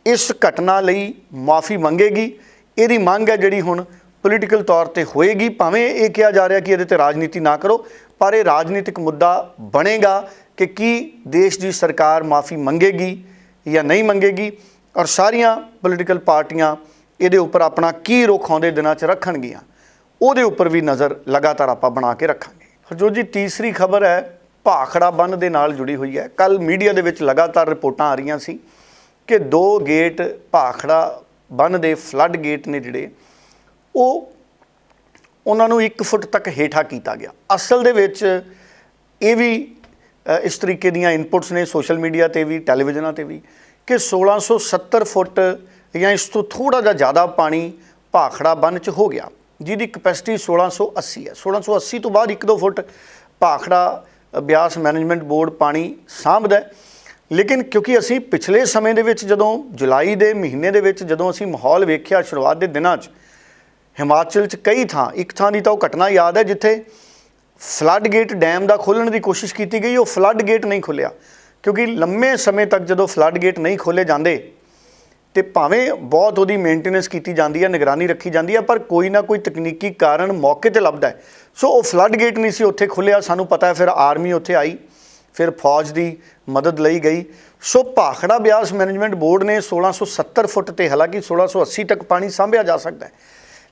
ਇਸ ਘਟਨਾ ਲਈ ਮੁਆਫੀ ਮੰਗੇਗੀ। ਇਹਦੀ ਮੰਗ ਹੈ ਜਿਹੜੀ ਹੁਣ ਪੋਲੀਟੀਕਲ ਤੌਰ ਤੇ ਹੋਏਗੀ। ਭਾਵੇਂ ਇਹ ਕਿਹਾ ਜਾ ਰਿਹਾ ਕਿ ਇਹਦੇ ਤੇ ਰਾਜਨੀਤੀ ਨਾ ਕਰੋ, ਪਰ ਇਹ ਰਾਜਨੀਤਿਕ ਮੁੱਦਾ ਬਣੇਗਾ ਕਿ ਕੀ ਦੇਸ਼ ਦੀ ਸਰਕਾਰ ਮਾਫੀ ਮੰਗੇਗੀ ਜਾਂ ਨਹੀਂ ਮੰਗੇਗੀ ਔਰ ਸਾਰੀਆਂ ਪੋਲੀਟੀਕਲ ਪਾਰਟੀਆਂ ਇਹਦੇ ਉੱਪਰ ਆਪਣਾ ਕੀ ਰੁਖ ਆਉਂਦੇ ਦਿਨਾਂ 'ਚ ਰੱਖਣਗੀਆਂ, ਉਹਦੇ ਉੱਪਰ ਵੀ ਨਜ਼ਰ ਲਗਾਤਾਰ ਆਪਾਂ ਬਣਾ ਕੇ ਰੱਖਾਂਗੇ। ਹਰਜੋਤ ਜੀ, ਤੀਸਰੀ ਖਬਰ ਹੈ ਭਾਖੜਾ ਬੰਨ੍ਹ ਦੇ ਨਾਲ ਜੁੜੀ ਹੋਈ ਹੈ। ਕੱਲ੍ਹ ਮੀਡੀਆ ਦੇ ਵਿੱਚ ਲਗਾਤਾਰ ਰਿਪੋਰਟਾਂ ਆ ਰਹੀਆਂ ਸੀ ਕਿ 2 ਗੇਟ ਭਾਖੜਾ ਬੰਨ੍ਹ ਦੇ ਫਲੱਡ ਗੇਟ ਨੇ ਜਿਹੜੇ ਉਹਨਾਂ ਨੂੰ 1 ਫੁੱਟ ਤੱਕ ਹੇਠਾਂ ਕੀਤਾ ਗਿਆ। ਅਸਲ ਦੇ ਵਿੱਚ ਇਹ ਵੀ ਇਸ ਤਰੀਕੇ ਦੀਆਂ ਇਨਪੁਟਸ ਨੇ ਸੋਸ਼ਲ ਮੀਡੀਆ ਤੇ ਵੀ, ਟੈਲੀਵਿਜ਼ਨਾਂ ਤੇ ਵੀ, ਕਿ 1670 ਫੁੱਟ ਜਾਂ ਇਸ ਤੋਂ ਥੋੜ੍ਹਾ ਜਿਹਾ ਜ਼ਿਆਦਾ ਪਾਣੀ ਭਾਖੜਾ ਬੰਨ੍ਹ 'ਚ ਹੋ ਗਿਆ, ਜਿਹਦੀ ਕਪੈਸਿਟੀ 1680 ਹੈ। 1680 ਤੋਂ ਬਾਅਦ 1-2 ਫੁੱਟ ਭਾਖੜਾ ਬਿਆਸ ਮੈਨੇਜਮੈਂਟ ਬੋਰਡ ਪਾਣੀ ਸਾਂਭਦਾ ਹੈ। ਲੇਕਿਨ ਕਿਉਂਕਿ ਅਸੀਂ ਪਿਛਲੇ ਸਮੇਂ ਦੇ ਵਿੱਚ ਜਦੋਂ ਜੁਲਾਈ ਦੇ ਮਹੀਨੇ ਦੇ ਵਿੱਚ ਜਦੋਂ ਅਸੀਂ ਮਾਹੌਲ ਵੇਖਿਆ ਸ਼ੁਰੂਆਤ ਦੇ ਦਿਨਾਂ 'ਚ ਹਿਮਾਚਲ 'ਚ ਕਈ ਥਾਂ, ਇੱਕ ਥਾਂ ਦੀ ਤਾਂ ਉਹ ਘਟਨਾ ਯਾਦ ਹੈ ਜਿੱਥੇ ਫਲੱਡ ਗੇਟ ਡੈਮ ਦਾ ਖੋਲ੍ਹਣ ਦੀ ਕੋਸ਼ਿਸ਼ ਕੀਤੀ ਗਈ, ਉਹ ਫਲੱਡ ਗੇਟ ਨਹੀਂ ਖੁੱਲ੍ਹਿਆ ਕਿਉਂਕਿ ਲੰਮੇ ਸਮੇਂ ਤੱਕ ਜਦੋਂ ਫਲੱਡ ਗੇਟ ਨਹੀਂ ਖੋਲ੍ਹੇ ਜਾਂਦੇ ਤੇ ਭਾਵੇਂ ਬਹੁਤ ਉਹਦੀ ਮੇਨਟੇਨੈਂਸ ਕੀਤੀ ਜਾਂਦੀ ਹੈ, ਨਿਗਰਾਨੀ ਰੱਖੀ ਜਾਂਦੀ ਹੈ, ਪਰ ਕੋਈ ਨਾ ਕੋਈ ਤਕਨੀਕੀ ਕਾਰਨ ਮੌਕੇ ਤੇ ਲੱਭਦਾ ਹੈ। ਸੋ ਉਹ ਫਲੱਡ ਗੇਟ ਨਹੀਂ ਸੀ ਉੱਥੇ ਖੁੱਲ੍ਹਿਆ। ਸਾਨੂੰ ਪਤਾ ਹੈ ਫਿਰ ਆਰਮੀ ਉੱਥੇ ਆਈ, ਫਿਰ ਫੌਜ ਦੀ ਮਦਦ ਲਈ ਗਈ। ਸੋ ਭਾਖੜਾ ਬਿਆਸ ਮੈਨੇਜਮੈਂਟ ਬੋਰਡ ਨੇ 1670 ਫੁੱਟ ਤੇ, ਹਾਲਾਂਕਿ 1680 ਤੱਕ ਪਾਣੀ ਸਾਂਭਿਆ ਜਾ ਸਕਦਾ ਹੈ,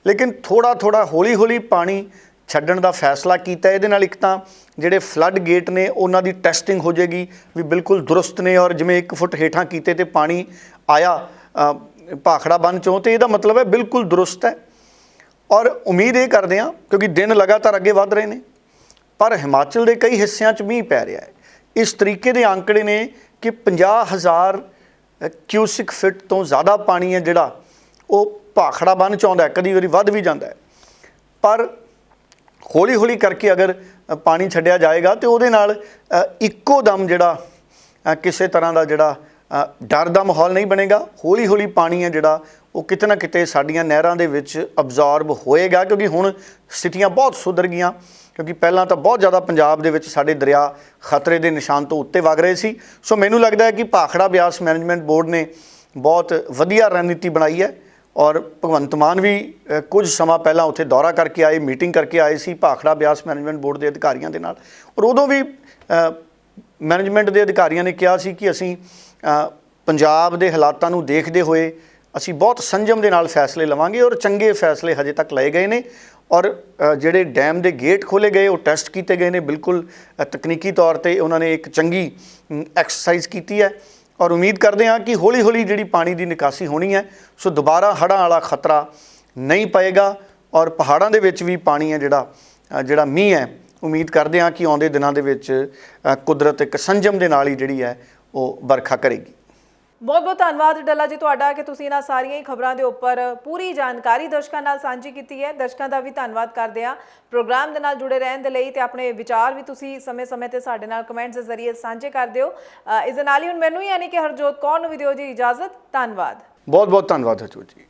ਲੇਕਿਨ ਥੋੜ੍ਹਾ ਹੌਲੀ ਹੌਲੀ ਪਾਣੀ ਛੱਡਣ ਦਾ ਫੈਸਲਾ ਕੀਤਾ। ਇਹਦੇ ਨਾਲ ਇੱਕ ਤਾਂ ਜਿਹੜੇ ਫਲੱਡ ਗੇਟ ਨੇ ਉਹਨਾਂ ਦੀ ਟੈਸਟਿੰਗ ਹੋ ਜਾਏਗੀ ਵੀ ਬਿਲਕੁਲ ਦਰੁਸਤ ਨੇ, ਔਰ ਜਿਵੇਂ 1 ਫੁੱਟ ਹੇਠਾਂ ਕੀਤੇ ਤੇ ਪਾਣੀ ਆਇਆ ਭਾਖੜਾ ਬੰਨ੍ਹ 'ਚੋਂ, ਤੇ ਇਹਦਾ ਮਤਲਬ ਹੈ ਬਿਲਕੁਲ ਦਰੁਸਤ ਹੈ। ਔਰ ਉਮੀਦ ਇਹ ਕਰਦੇ ਹਾਂ ਕਿਉਂਕਿ ਦਿਨ ਲਗਾਤਾਰ ਅੱਗੇ ਵੱਧ ਰਹੇ ਨੇ, ਪਰ ਹਿਮਾਚਲ ਦੇ ਕਈ ਹਿੱਸਿਆਂ 'ਚ ਮੀਂਹ ਪੈ ਰਿਹਾ ਹੈ। ਇਸ ਤਰੀਕੇ ਦੇ ਅੰਕੜੇ ਨੇ ਕਿ 50,000 ਕਿਊਸਿਕ ਫਿਟ ਤੋਂ ਜ਼ਿਆਦਾ ਪਾਣੀ ਹੈ ਜਿਹੜਾ ਉਹ ਭਾਖੜਾ ਬੰਨ੍ਹ 'ਚ ਆਉਂਦਾ, ਕਦੀ ਵਾਰੀ ਵੱਧ ਵੀ ਜਾਂਦਾ ਹੈ। ਪਰ ਹੌਲੀ ਹੌਲੀ ਕਰਕੇ ਅਗਰ ਪਾਣੀ ਛੱਡਿਆ ਜਾਏਗਾ ਤੇ ਉਹਦੇ ਨਾਲ ਇੱਕੋ ਦਮ ਜਿਹੜਾ ਕਿਸੇ ਤਰ੍ਹਾਂ ਦਾ ਜਿਹੜਾ ਡਰ ਦਾ ਮਾਹੌਲ ਨਹੀਂ ਬਣੇਗਾ। ਹੌਲੀ ਹੌਲੀ ਪਾਣੀ ਹੈ ਜਿਹੜਾ ਉਹ ਕਿਤੇ ਨਾ ਕਿਤੇ ਸਾਡੀਆਂ ਨਹਿਰਾਂ ਦੇ ਵਿੱਚ ਅਬਜ਼ੌਰਬ ਹੋਏਗਾ, ਕਿਉਂਕਿ ਹੁਣ ਸਥਿਤੀਆਂ ਬਹੁਤ ਸੁਧਰ ਗਈਆਂ। ਕਿਉਂਕਿ ਪਹਿਲਾਂ ਤਾਂ ਬਹੁਤ ਜ਼ਿਆਦਾ ਪੰਜਾਬ ਦੇ ਵਿੱਚ ਸਾਡੇ ਦਰਿਆ ਖਤਰੇ ਦੇ ਨਿਸ਼ਾਨ ਤੋਂ ਉੱਤੇ ਵਗ ਰਹੇ ਸੀ। ਸੋ ਮੈਨੂੰ ਲੱਗਦਾ ਹੈ ਕਿ ਭਾਖੜਾ ਬਿਆਸ ਮੈਨੇਜਮੈਂਟ ਬੋਰਡ ਨੇ ਬਹੁਤ ਵਧੀਆ ਰਣਨੀਤੀ ਬਣਾਈ ਹੈ ਔਰ ਭਗਵੰਤ ਮਾਨ ਵੀ ਕੁਝ ਸਮਾਂ ਪਹਿਲਾਂ ਉੱਥੇ ਦੌਰਾ ਕਰਕੇ ਆਏ, ਮੀਟਿੰਗ ਕਰਕੇ ਆਏ ਸੀ ਭਾਖੜਾ ਬਿਆਸ ਮੈਨੇਜਮੈਂਟ ਬੋਰਡ ਦੇ ਅਧਿਕਾਰੀਆਂ ਦੇ ਨਾਲ। ਔਰ ਉਦੋਂ ਵੀ ਮੈਨੇਜਮੈਂਟ ਦੇ ਅਧਿਕਾਰੀਆਂ ਨੇ ਕਿਹਾ ਸੀ ਕਿ ਅਸੀਂ ਪੰਜਾਬ ਦੇ ਹਾਲਾਤਾਂ ਨੂੰ ਦੇਖਦੇ ਹੋਏ ਅਸੀਂ ਬਹੁਤ ਸੰਜਮ ਦੇ ਨਾਲ ਫੈਸਲੇ ਲਵਾਂਗੇ ਔਰ ਚੰਗੇ ਫੈਸਲੇ ਹਜੇ ਤੱਕ ਲਏ ਗਏ ਨੇ। ਔਰ ਜਿਹੜੇ ਡੈਮ ਦੇ ਗੇਟ ਖੋਲ੍ਹੇ ਗਏ ਉਹ ਟੈਸਟ ਕੀਤੇ ਗਏ ਨੇ, ਬਿਲਕੁਲ ਤਕਨੀਕੀ ਤੌਰ 'ਤੇ ਉਹਨਾਂ ਨੇ ਇੱਕ ਚੰਗੀ ਐਕਸਰਸਾਈਜ਼ ਕੀਤੀ ਹੈ। ਔਰ ਉਮੀਦ ਕਰਦੇ ਹਾਂ ਕਿ ਹੌਲੀ ਹੌਲੀ ਜਿਹੜੀ ਪਾਣੀ ਦੀ ਨਿਕਾਸੀ ਹੋਣੀ ਹੈ, ਸੋ ਦੁਬਾਰਾ ਹੜ੍ਹਾਂ ਵਾਲਾ ਖਤਰਾ ਨਹੀਂ ਪਏਗਾ। ਔਰ ਪਹਾੜਾਂ ਦੇ ਵਿੱਚ ਵੀ ਪਾਣੀ ਹੈ ਜਿਹੜਾ ਮੀਂਹ ਹੈ, ਉਮੀਦ ਕਰਦੇ ਹਾਂ ਕਿ ਆਉਂਦੇ ਦਿਨਾਂ ਦੇ ਵਿੱਚ ਕੁਦਰਤ ਇੱਕ ਸੰਜਮ ਦੇ ਨਾਲ ਹੀ ਜਿਹੜੀ ਹੈ ਉਹ ਵਰਖਾ ਕਰੇਗੀ।
ਬਹੁਤ ਬਹੁਤ ਧੰਨਵਾਦ ਡੱਲਾ ਜੀ ਤੁਹਾਡਾ ਕਿ ਤੁਸੀਂ ਇਹਨਾਂ ਸਾਰੀਆਂ ਹੀ ਖਬਰਾਂ ਦੇ ਉੱਪਰ ਪੂਰੀ ਜਾਣਕਾਰੀ ਦਰਸ਼ਕਾਂ ਨਾਲ ਸਾਂਝੀ ਕੀਤੀ ਹੈ। ਦਰਸ਼ਕਾਂ ਦਾ ਵੀ ਧੰਨਵਾਦ ਕਰਦੇ ਹਾਂ ਪ੍ਰੋਗਰਾਮ ਦੇ ਨਾਲ ਜੁੜੇ ਰਹਿਣ ਦੇ ਲਈ, ਤੇ ਆਪਣੇ ਵਿਚਾਰ ਵੀ ਤੁਸੀਂ ਸਮੇਂ-ਸਮੇਂ ਤੇ ਸਾਡੇ ਨਾਲ ਕਮੈਂਟਸ ਦੇ ਜ਼ਰੀਏ ਸਾਂਝੇ ਕਰਦੇ ਹੋ। ਇਸ ਦੇ ਨਾਲ ਹੀ ਹੁਣ ਮੈਨੂੰ ਯਾਨੀ ਕਿ ਹਰਜੋਤ ਕੌਰ ਨੂੰ ਵੀ ਦਿਓ ਜੀ ਇਜਾਜ਼ਤ। ਧੰਨਵਾਦ।
ਬਹੁਤ ਬਹੁਤ ਧੰਨਵਾਦ ਹਰਜੋਤ ਜੀ।